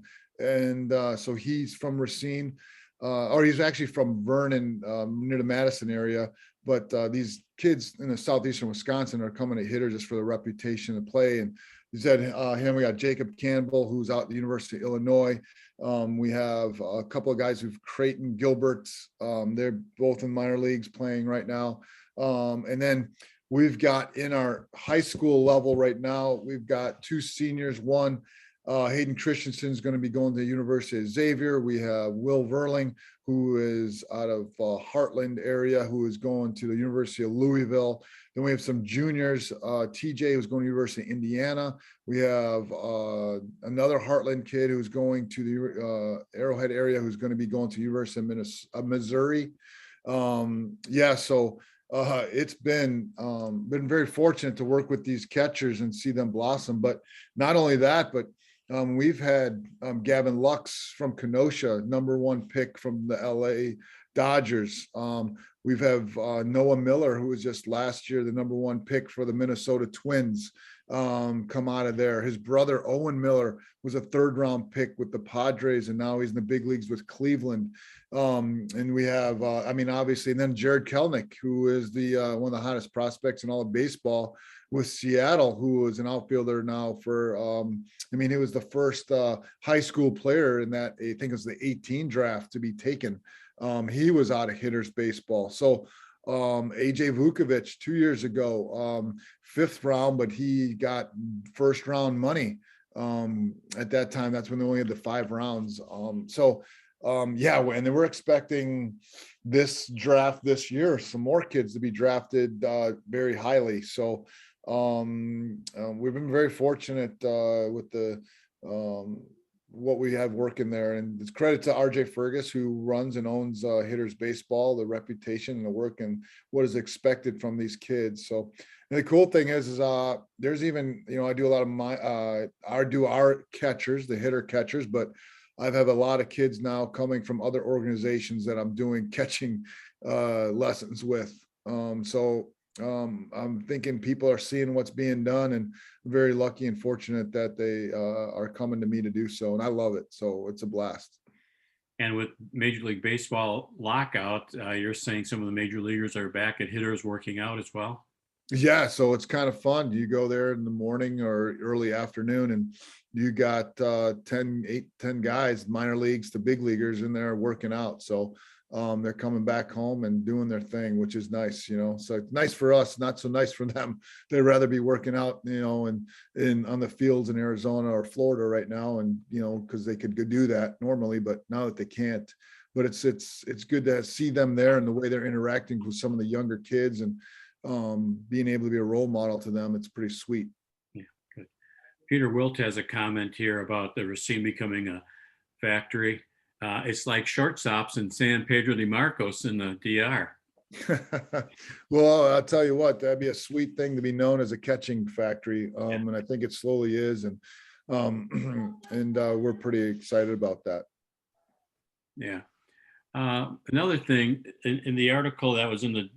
he's from Racine, or he's actually from Vernon, near the Madison area. But these kids in the southeastern Wisconsin are coming to hitters just for the reputation of play. And he said him. We got Jacob Campbell, who's out at the University of Illinois. We have a couple of guys who've Creighton Gilbert. They're both in minor leagues playing right now. And then we've got in our high school level right now, we've got 2 seniors. One, Hayden Christensen is going to be going to the University of Xavier. We have Will Verling, who is out of Heartland area, who is going to the University of Louisville. Then we have some juniors, TJ, who's going to the University of Indiana. We have another Heartland kid who's going to the Arrowhead area, who's going to be going to the University of Missouri. So it's been very fortunate to work with these catchers and see them blossom. But not only that, but we've had Gavin Lux from Kenosha, #1 pick from the LA Dodgers. We've have Noah Miller, who was just last year the #1 pick for the Minnesota Twins, come out of there. His brother Owen Miller was a 3rd-round pick with the Padres, and now he's in the big leagues with Cleveland. And we have, obviously, and then Jared Kelnick, who is the one of the hottest prospects in all of baseball with Seattle, who is an outfielder now for, he was the first high school player in that, I think it was the 18 draft to be taken. He was out of hitters baseball. So AJ Vukovic 2 years ago, 5th round, but he got 1st round money. At that time, that's when they only had the 5 rounds. And then we're expecting this draft this year, some more kids to be drafted very highly. So we've been very fortunate with the what we have working there, and it's credit to RJ Fergus, who runs and owns Hitters Baseball, the reputation and the work and what is expected from these kids. So, and the cool thing is there's even, I do a lot of our catchers, the hitter catchers, but I have a lot of kids now coming from other organizations that I'm doing catching lessons with. I'm thinking people are seeing what's being done, and I'm very lucky and fortunate that they are coming to me to do so. And I love it. So it's a blast. And with Major League Baseball lockout, you're saying some of the major leaguers are back at hitters working out as well? Yeah. So it's kind of fun. You go there in the morning or early afternoon, and you got 10 guys, minor leagues to big leaguers in there working out. So they're coming back home and doing their thing, which is nice, so it's nice for us, not so nice for them. They'd rather be working out, and on the fields in Arizona or Florida right now. And, cause they could go do that normally, but now that they can't. But it's good to see them there and the way they're interacting with some of the younger kids and being able to be a role model to them. It's pretty sweet. Yeah, good. Peter Wilt has a comment here about the Racine becoming a factory. It's like shortstops in San Pedro de Marcos in the DR. Well, I'll tell you what, that'd be a sweet thing to be known as a catching factory. And I think it slowly is. And we're pretty excited about that. Yeah. Another thing in the article that was in the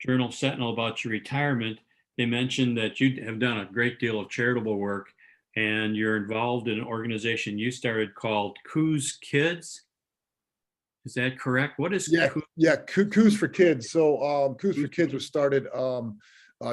Journal Sentinel about your retirement, they mentioned that you have done a great deal of charitable work, and you're involved in an organization you started called Coos Kids. Is that correct? What is Coos? Yeah, Coos for Kids. So Coos for Kids was started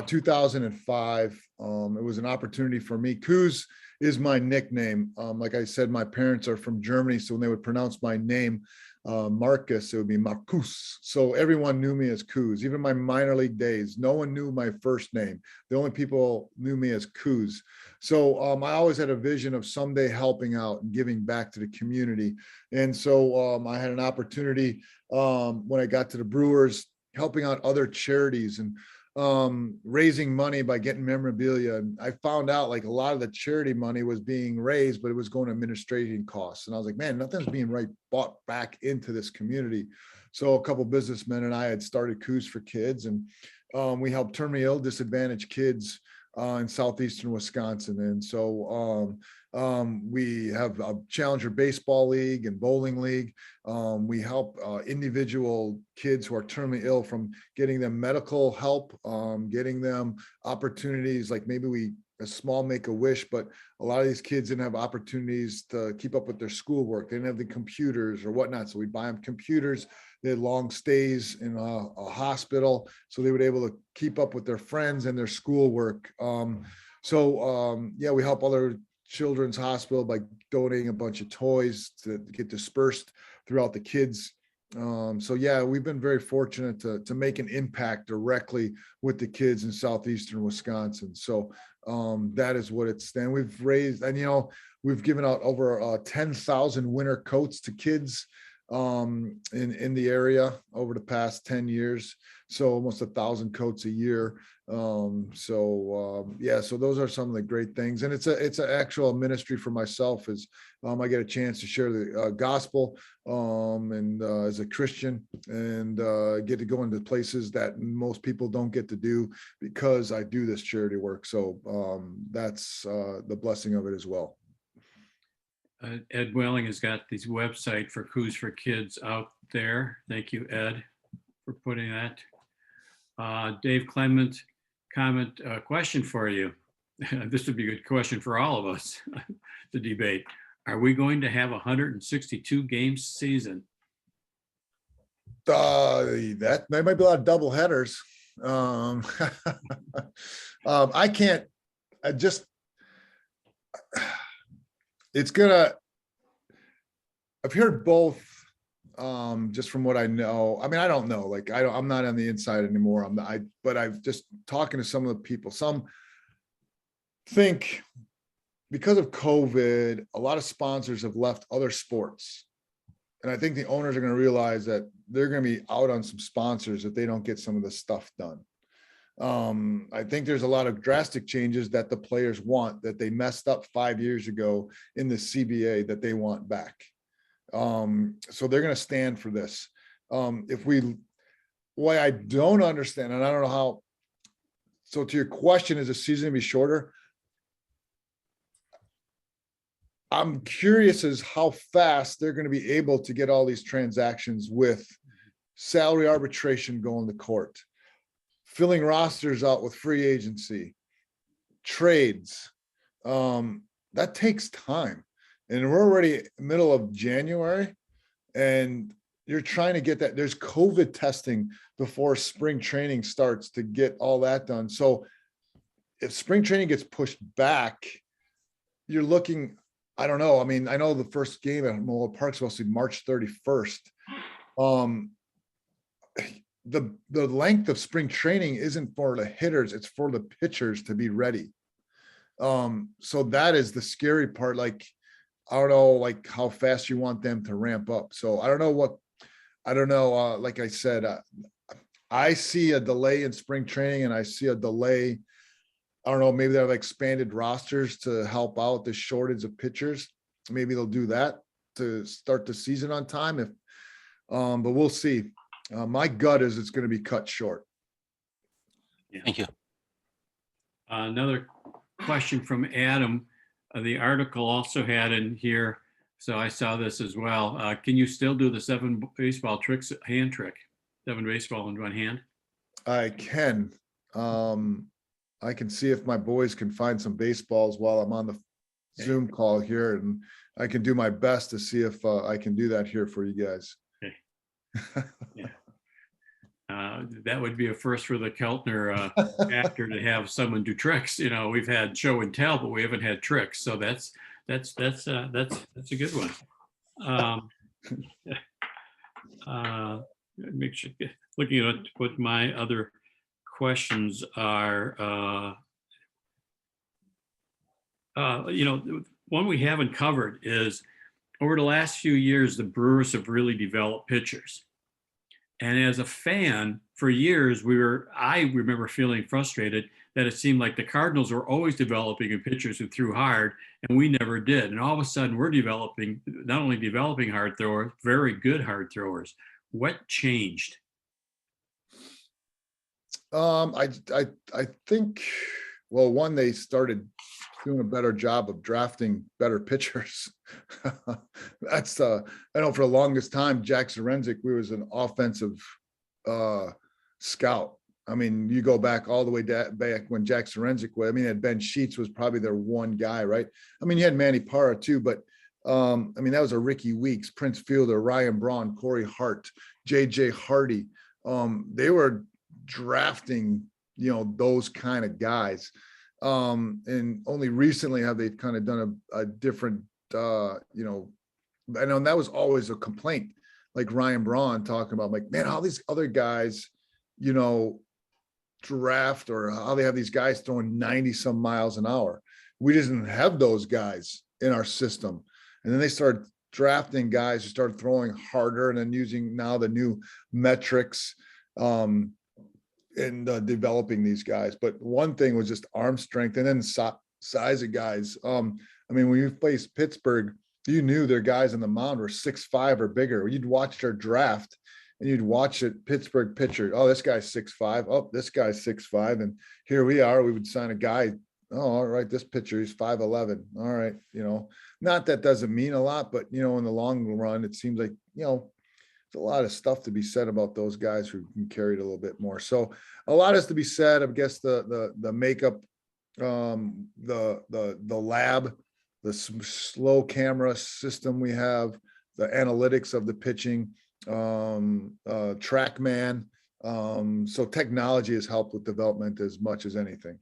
2005. It was an opportunity for me. Coos is my nickname. Like I said, my parents are from Germany, so when they would pronounce my name, Marcus, it would be Marcus. So everyone knew me as Coos. Even my minor league days, no one knew my first name. The only people knew me as Coos. So I always had a vision of someday helping out and giving back to the community. And so I had an opportunity when I got to the Brewers, helping out other charities. And raising money by getting memorabilia. And I found out like a lot of the charity money was being raised, but it was going to administration costs. And I was like, man, nothing's being bought back into this community. So a couple businessmen and I had started Coos for Kids, and we helped terminally ill, disadvantaged kids in southeastern Wisconsin. And so we have a Challenger Baseball League and Bowling League. We help individual kids who are terminally ill from getting them medical help, getting them opportunities, like maybe a small Make-A-Wish, but a lot of these kids didn't have opportunities to keep up with their schoolwork. They didn't have the computers or whatnot. So we buy them computers. They had long stays in a hospital, so they were able to keep up with their friends and their schoolwork. Yeah, we help other children's hospital by donating a bunch of toys to get dispersed throughout the kids. So yeah, we've been very fortunate to make an impact directly with the kids in southeastern Wisconsin. So that is what it's then. We've raised, and we've given out over 10,000 winter coats to kids in the area over the past 10 years. So almost 1,000 coats a year. Yeah, so those are some of the great things. And it's an actual ministry for myself is I get a chance to share the gospel and as a Christian, and get to go into places that most people don't get to do because I do this charity work. So that's the blessing of it as well. Ed Welling has got this website for Coos for Kids out there. Thank you, Ed, for putting that. Dave Clement, question for you. This would be a good question for all of us to debate. Are we going to have a 162 game season? That might be a lot of double headers. I can't, I've heard both, just from what I know. I mean, I don't know, like, I'm not on the inside anymore. But I've just talking to some of the people, some think because of COVID, a lot of sponsors have left other sports. And I think the owners are going to realize that they're going to be out on some sponsors if they don't get some of this stuff done. I think there's a lot of drastic changes that the players want that they messed up 5 years ago in the CBA that they want back. So they're going to stand for this. Why I don't understand, and I don't know how, so to your question, is the season to be shorter? I'm curious as how fast they're going to be able to get all these transactions with salary arbitration going to court, filling rosters out with free agency, trades. That takes time. And we're already middle of January, and you're trying to get that. There's COVID testing before spring training starts to get all that done. So if spring training gets pushed back, you're looking, I don't know. I mean, I know the first game at Milwaukee Park is supposed to be March 31st. The length of spring training isn't for the hitters, it's for the pitchers to be ready. So that is the scary part. Like, I don't know, like how fast you want them to ramp up. So I don't know. Like I said, I see a delay in spring training, and I see a delay. I don't know, maybe they have expanded rosters to help out the shortage of pitchers. Maybe they'll do that to start the season on time. But we'll see. My gut is it's going to be cut short. Yeah. Thank you. Another question from Adam. The article also had in here, so I saw this as well. Can you still do the 7 baseball tricks, hand trick? 7 baseball in one hand? I can. I can see if my boys can find some baseballs while I'm on the Zoom call here, and I can do my best to see if I can do that here for you guys. Okay. Yeah. That would be a first for the Keltner actor to have someone do tricks. We've had show and tell, but we haven't had tricks. So that's a good one. Make sure, looking at what my other questions are. One we haven't covered is over the last few years, the Brewers have really developed pitchers. And as a fan, for years, I remember feeling frustrated that it seemed like the Cardinals were always developing pitchers who threw hard, and we never did. And all of a sudden, we're not only developing hard throwers, very good hard throwers. What changed? I think, well, one, they started doing a better job of drafting better pitchers. That's I know for the longest time, Jack Zarenzik, we was an offensive scout. I mean, you go back all the way back when Jack Zarenzik was, I mean, Ben Sheets was probably their one guy, right? I mean, you had Manny Parra too, but I mean, that was a Ricky Weeks, Prince Fielder, Ryan Braun, Corey Hart, JJ Hardy. They were drafting, those kind of guys. And only recently have they kind of done a different, I know that was always a complaint, like Ryan Braun talking about, like, man, all these other guys, draft, or how they have these guys throwing 90 some miles an hour. We didn't have those guys in our system. And then they started drafting guys who started throwing harder, and then using now the new metrics, and developing these guys. But one thing was just arm strength, and then size of guys. I mean, when you faced Pittsburgh, you knew their guys on the mound were 6'5" or bigger. You'd watch their draft, and you'd watch it, Pittsburgh pitcher. Oh, this guy's 6'5". Oh, this guy's 6'5". And here we are. We would sign a guy. Oh, all right, this pitcher, he's 5'11". All right, not that doesn't mean a lot, but in the long run, it seems like there's a lot of stuff to be said about those guys who can carry it a little bit more. So a lot is to be said. I guess the makeup, the lab, the slow camera system we have, the analytics of the pitching, TrackMan. So technology has helped with development as much as anything.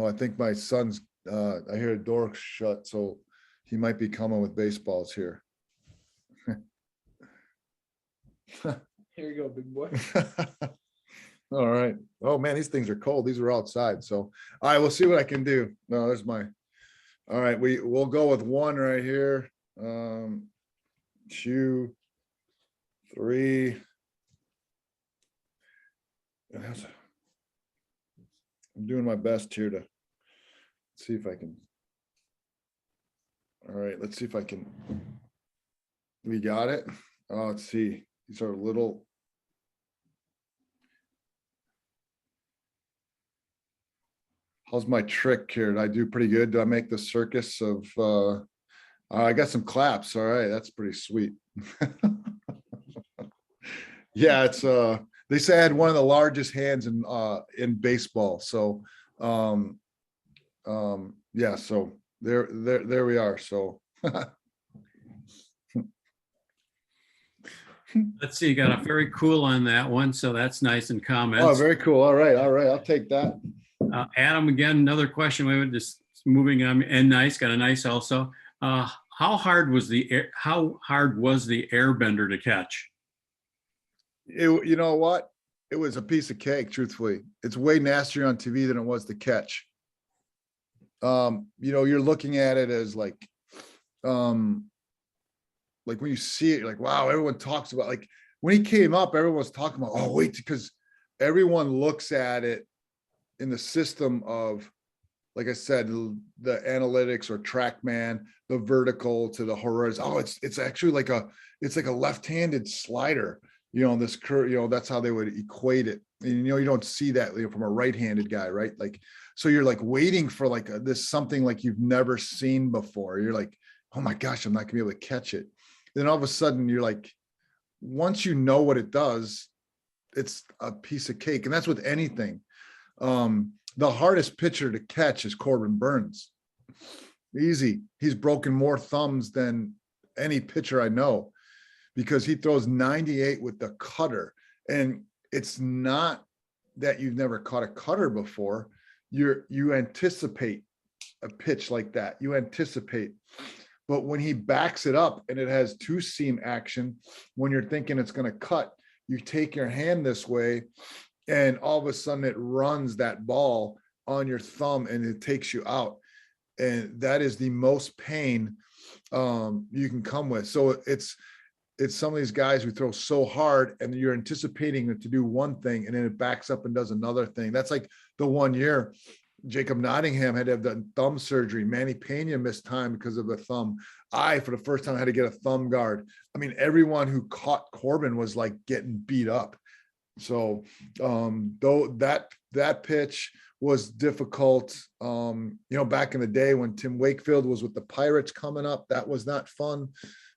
I think my son's, I hear a door shut, so he might be coming with baseballs here. Here you go, big boy. All right. Oh man, these things are cold. These are outside. So all right, we'll see what I can do. No, there's my, all right. We'll go with one right here. 2, 3. I'm doing my best here to see if I can. All right, let's see if I can. We got it. Oh, let's see. These are little. How's my trick here? Did I do pretty good? Do I make the circus of, I got some claps. All right, that's pretty sweet. Yeah, it's, they say I had one of the largest hands in baseball. So, yeah, so there we are. So. Let's see, you got a very cool on that one. So that's nice in comments. Oh, very cool. All right. I'll take that. Adam, again, another question. We were just moving on, and nice, got a nice also. How hard was the airbender to catch? You know what? It was a piece of cake, truthfully. It's way nastier on TV than it was to catch. You're looking at it as like when you see it, you're like, wow, everyone talks about, like when he came up, everyone was talking about, oh, wait, because everyone looks at it in the system of, like I said, the analytics or TrackMan, the vertical to the horizon. Oh, it's actually like a left-handed slider, this curve, that's how they would equate it. And, you don't see that from a right-handed guy, right? Like, so you're like waiting for like this, something like you've never seen before. You're like, oh my gosh, I'm not gonna be able to catch it. Then all of a sudden you're like, once you know what it does, it's a piece of cake. And that's with anything. The hardest pitcher to catch is Corbin Burns. Easy. He's broken more thumbs than any pitcher I know, because he throws 98 with the cutter. And it's not that you've never caught a cutter before. You anticipate a pitch like that. You anticipate. But when he backs it up and it has two seam action, when you're thinking it's going to cut, you take your hand this way, and all of a sudden it runs that ball on your thumb and it takes you out. And that is the most pain you can come with. So it's some of these guys who throw so hard and you're anticipating it to do one thing and then it backs up and does another thing. That's like the one year Jacob Nottingham had to have done thumb surgery. Manny Pena missed time because of the thumb. For the first time, had to get a thumb guard. I mean, everyone who caught Corbin was like getting beat up. So though that pitch was difficult, back in the day when Tim Wakefield was with the Pirates coming up, that was not fun.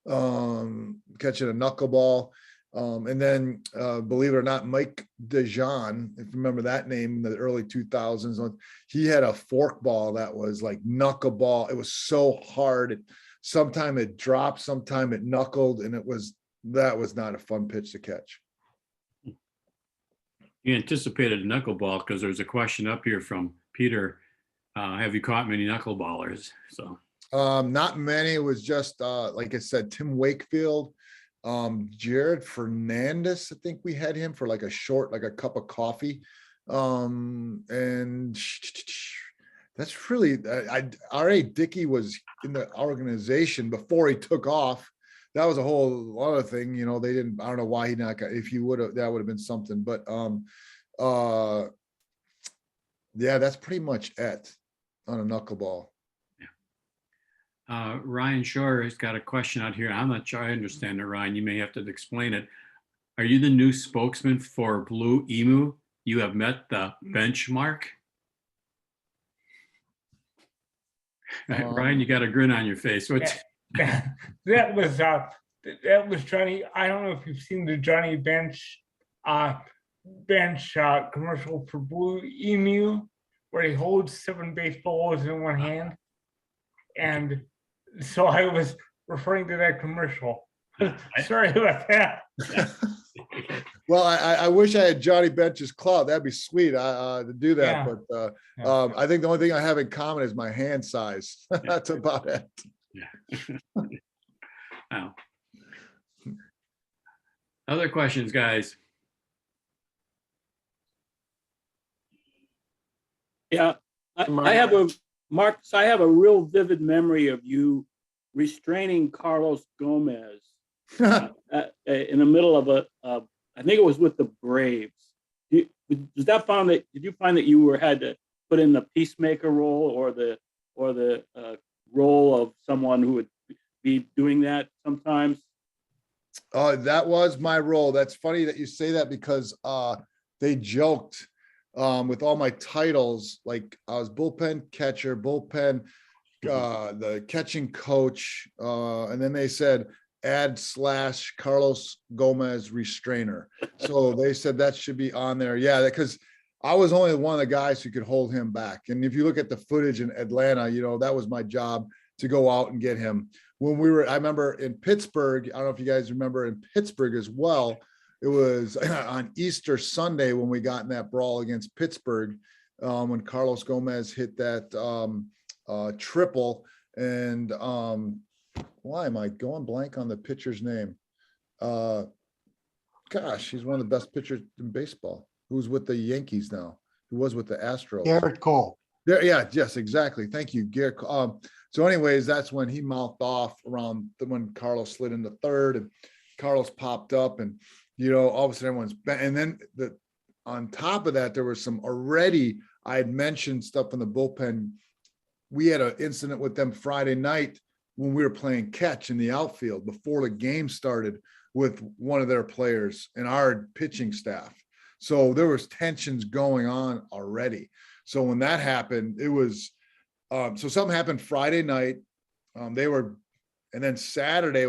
Catching a knuckleball. And then, believe it or not, Mike DeJean, if you remember that name in the early 2000s, he had a fork ball that was like knuckleball. It was so hard. Sometime it dropped, sometime it knuckled, and that was not a fun pitch to catch. You anticipated a knuckleball because there's a question up here from Peter. Have you caught many knuckleballers? So not many. It was just like I said, Tim Wakefield, Jared Fernandez. I think we had him for like a cup of coffee. And that's really R.A. Dickey was in the organization before he took off. That was a whole other thing. They didn't, I don't know why he not got, if he would have, that would have been something, but yeah, that's pretty much it on a knuckleball. Ryan Shore has got a question out here. I'm not sure I understand it, Ryan. You may have to explain it. Are you the new spokesman for Blue Emu? You have met the benchmark? Ryan, you got a grin on your face. That was Johnny. I don't know if you've seen the Johnny Bench commercial for Blue Emu, where he holds 7 baseballs in one hand. And so I was referring to that commercial. Sorry about that. Well, I wish I had Johnny Bench's clout. That'd be sweet to do that. Yeah. But I think the only thing I have in common is my hand size. That's about it. Yeah. Wow. Other questions, guys? Yeah, I have a real vivid memory of you restraining Carlos Gomez in the middle of I think it was with the Braves. Did you find that you had to put in the peacemaker role or the role of someone who would be doing that sometimes? That was my role. That's funny that you say that because they joked with all my titles. Like I was bullpen catcher, bullpen, the catching coach, and then they said / Carlos Gomez restrainer. So they said that should be on there. Yeah, because I was only one of the guys who could hold him back. And if you look at the footage in Atlanta, that was my job to go out and get him. When I remember in Pittsburgh, I don't know if you guys remember in Pittsburgh as well, it was on Easter Sunday when we got in that brawl against Pittsburgh, when Carlos Gomez hit that triple. And why am I going blank on the pitcher's name? Gosh, he's one of the best pitchers in baseball. Who's with the Yankees now? Who was with the Astros? Garrett Cole. Yeah, yes, exactly. Thank you, Garrett. So anyways, that's when he mouthed off around when Carlos slid into third and Carlos popped up and, all of a sudden everyone's, and then on top of that, there was some already, I had mentioned stuff in the bullpen. We had an incident with them Friday night when we were playing catch in the outfield before the game started with one of their players and our pitching staff. So there was tensions going on already. So when that happened, it was, so something happened Friday night. And then Saturday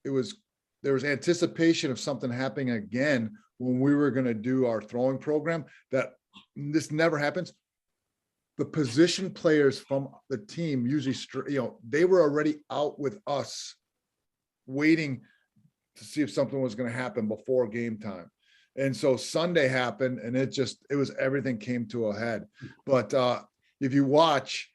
there was anticipation of something happening again when we were going to do our throwing program. That this never happens. The position players from the team usually, they were already out with us waiting to see if something was going to happen before game time. And so Sunday happened and everything came to a head. But if you watch,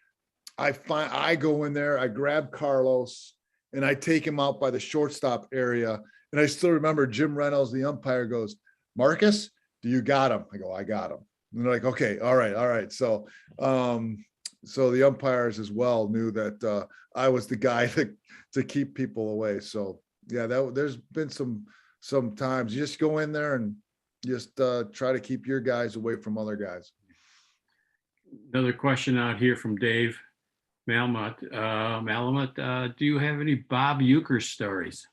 I go in there, I grab Carlos and I take him out by the shortstop area. And I still remember Jim Reynolds, the umpire, goes, "Marcus, do you got him?" I go, "I got him." And they're like, "Okay, all right." So so the umpires as well knew that I was the guy to keep people away. So yeah, there's been some times you just go in there and just try to keep your guys away from other guys. Another question out here from Dave Malamut. Do you have any Bob Euchre stories?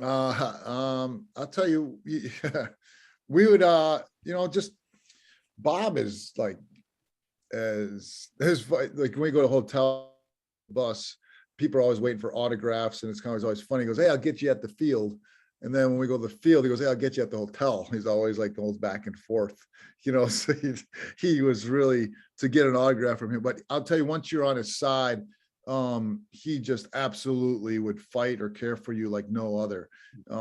I'll tell you, we would, just Bob is like, like when we go to a hotel bus, people are always waiting for autographs, and it's kind of always funny. He goes, "Hey, I'll get you at the field." And then when we go to the field, he goes, "Hey, I'll get you at the hotel." He's always like goes back and forth, so he was really to get an autograph from him. But I'll tell you, once you're on his side, he just absolutely would fight or care for you like no other. It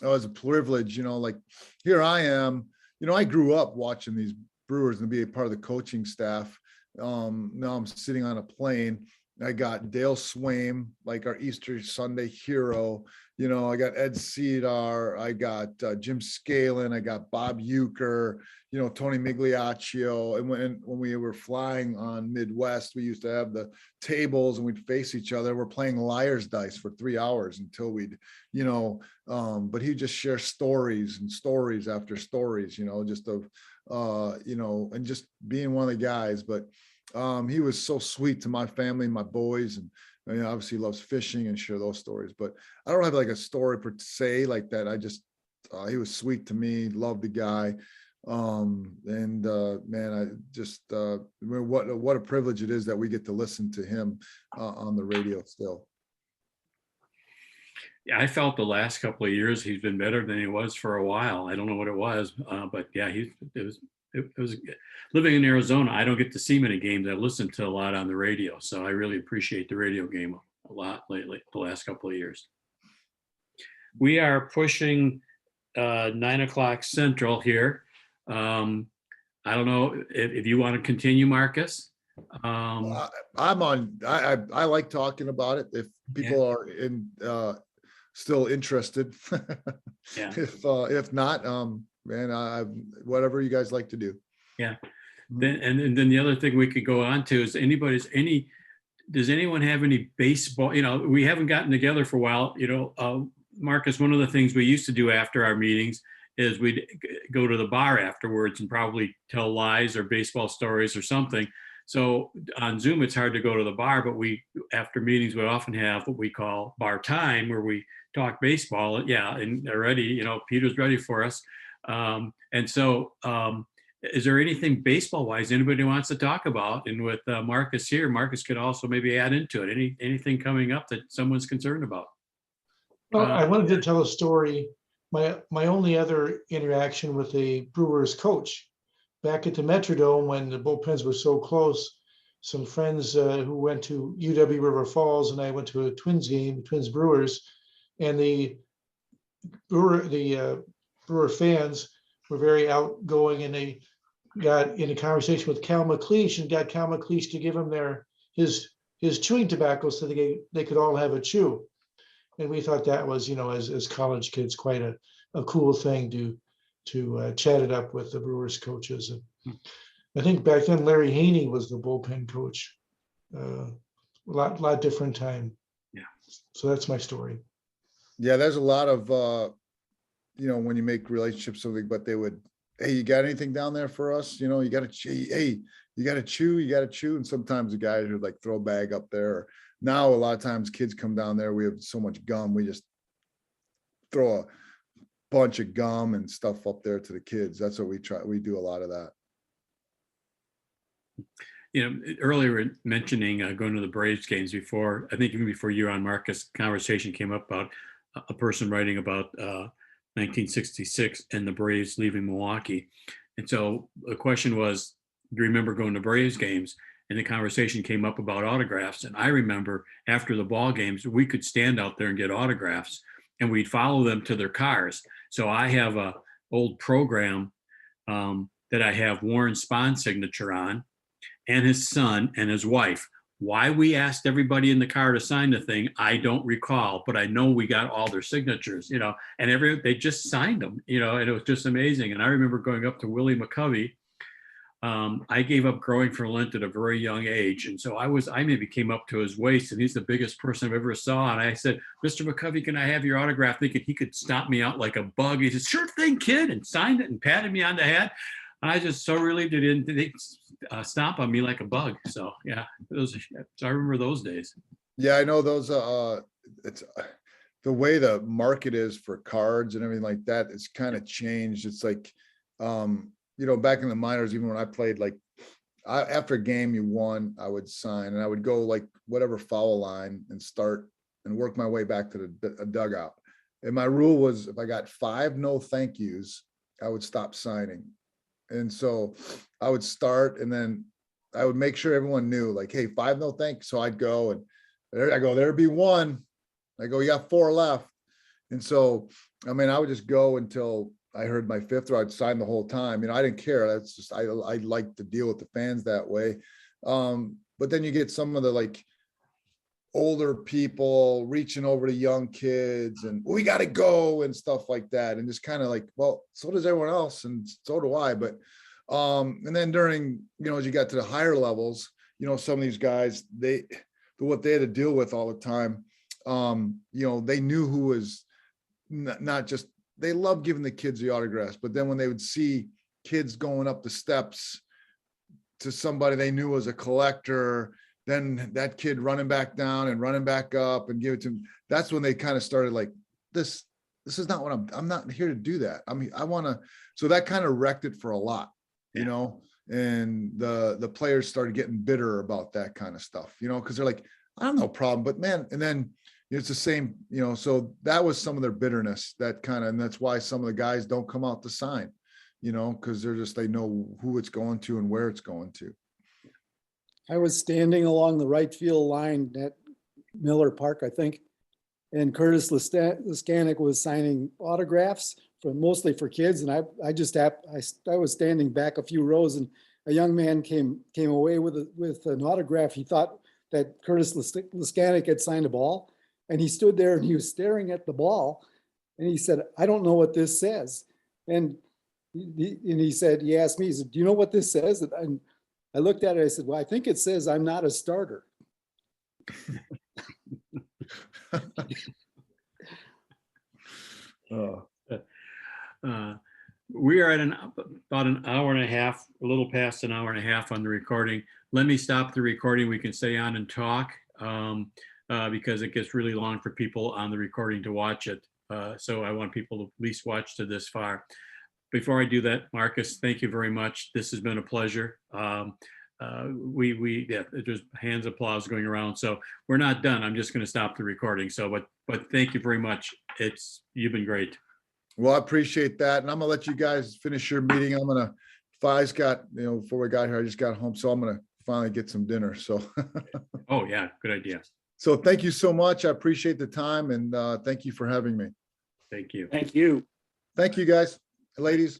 was a privilege, like here I am, I grew up watching these Brewers and be a part of the coaching staff. Now I'm sitting on a plane. I got Dale Swaim, like our Easter Sunday hero. I got Ed Cedar. I got Jim Scalen. I got Bob Euchre, Tony Migliaccio. And when we were flying on Midwest, we used to have the tables and we'd face each other. We're playing liar's dice for 3 hours until we'd, but he'd just share stories and stories after stories, just of, and just being one of the guys. But he was so sweet to my family and my boys, and obviously loves fishing and share those stories. But I don't have like a story per se like that. I just he was sweet to me, loved the guy, man, I just what a privilege it is that we get to listen to him on the radio still. Yeah, I felt the last couple of years he's been better than he was for a while. I don't know what it was, but yeah, it was living in Arizona. I don't get to see many games. I listen to a lot on the radio, so I really appreciate the radio game a lot lately, the last couple of years. We are pushing 9:00 Central here. I don't know if you want to continue, Marcus. I'm on. I like talking about it. If people are still interested, Yeah. If not, man, whatever you guys like to do. Yeah. Then the other thing we could go on to is does anyone have any baseball? We haven't gotten together for a while. Marcus, one of the things we used to do after our meetings is we'd go to the bar afterwards and probably tell lies or baseball stories or something. So on Zoom, it's hard to go to the bar, but after meetings, we often have what we call bar time, where we talk baseball. Yeah, and they're ready. Peter's ready for us. And so, is there anything baseball-wise anybody wants to talk about? And with Marcus here, Marcus could also maybe add into it. Anything coming up that someone's concerned about? Well, I wanted to tell a story. My only other interaction with a Brewers coach back at the Metrodome when the bullpens were so close. Some friends who went to UW River Falls, and I went to a Twins game, Twins Brewers, and the Brewer fans were very outgoing, and they got in a conversation with Cal McLeish and got Cal McLeish to give him his chewing tobacco so they could all have a chew. And we thought that was, as college kids, quite a cool thing to chat it up with the Brewers coaches. And I think back then Larry Haney was the bullpen coach. A lot different time. Yeah. So that's my story. Yeah, there's a lot of when you make relationships, something, but they would, "Hey, you got anything down there for us? You got to, hey, you got to chew. And sometimes the guys would like throw a bag up there. Now, a lot of times kids come down there, we have so much gum, we just throw a bunch of gum and stuff up there to the kids. That's what we try. We do a lot of that. Earlier mentioning going to the Braves games before, I think even before you were on, Marcus, conversation came up about a person writing about 1966 and the Braves leaving Milwaukee. And so the question was, do you remember going to Braves games? And the conversation came up about autographs. And I remember after the ball games, we could stand out there and get autographs, and we'd follow them to their cars. So I have a old program that I have Warren Spahn's signature on, and his son and his wife. Why we asked everybody in the car to sign the thing, I don't recall, but I know we got all their signatures, and they just signed them, and it was just amazing. And I remember going up to Willie McCovey I gave up growing for Lent at a very young age. And so I maybe came up to his waist, and he's the biggest person I've ever saw. And I said, Mr. McCovey, can I have your autograph? Thinking he could stomp me out like a bug. He said, sure thing, kid, and signed it and patted me on the head. I just so relieved it didn't stomp on me like a bug. So yeah, so I remember those days. Yeah, I know those, it's the way the market is for cards and everything like that, it's kind of changed. It's like, you know, back in the minors, even when I played, like after a game you won, I would sign and I would go like whatever foul line and start and work my way back to the dugout. And my rule was if I got 5 no thank yous, I would stop signing. And so I would start and then I would make sure everyone knew like, hey, 5 no thanks. So I'd go and there I go, there'd be 1. I go, you got 4 left. And so, I mean, I would just go until I heard my 5th or I'd sign the whole time. You know, I didn't care. That's just, I like to deal with the fans that way. But then you get some of the like older people reaching over to young kids and we got to go and stuff like that. And just kind of like, well, so does everyone else. And so do I. But, and then during, you know, as you got to the higher levels, you know, some of these guys, what they had to deal with all the time, you know, they knew who was not just, they loved giving the kids the autographs, but then when they would see kids going up the steps to somebody they knew was a collector, then that kid running back down and running back up and give it to him. That's when they kind of started like, this is not what I'm not here to do that. I mean, I want to, so that kind of wrecked it for a lot, you know, and the players started getting bitter about that kind of stuff, you know, because they're like, I have no problem, but man, and then it's the same, you know, so that was some of their bitterness, that kind of, and that's why some of the guys don't come out to sign, you know, because they're just, they know who it's going to and where it's going to. I was standing along the right field line at Miller Park, I think, and Curtis Laskanik was signing autographs for mostly for kids. And I was standing back a few rows, and a young man came away with an autograph. He thought that Curtis Laskanik had signed a ball, and he stood there and he was staring at the ball, and he said, "I don't know what this says." And he said, he asked me, he said, "Do you know what this says?" And I looked at it, I said, "Well, I think it says I'm not a starter." We are at about an hour and a half, a little past an hour and a half on the recording. Let me stop the recording. We can stay on and talk because it gets really long for people on the recording to watch it. So I want people to at least watch to this far. Before I do that, Marcus, thank you very much. This has been a pleasure. There's hands applause going around. So we're not done. I'm just going to stop the recording. So, but thank you very much. You've been great. Well, I appreciate that. And I'm gonna let you guys finish your meeting. I just got, you know, before we got here, I just got home. So I'm going to finally get some dinner. So. Oh yeah. Good idea. So thank you so much. I appreciate the time and thank you for having me. Thank you. Thank you. Thank you guys, ladies.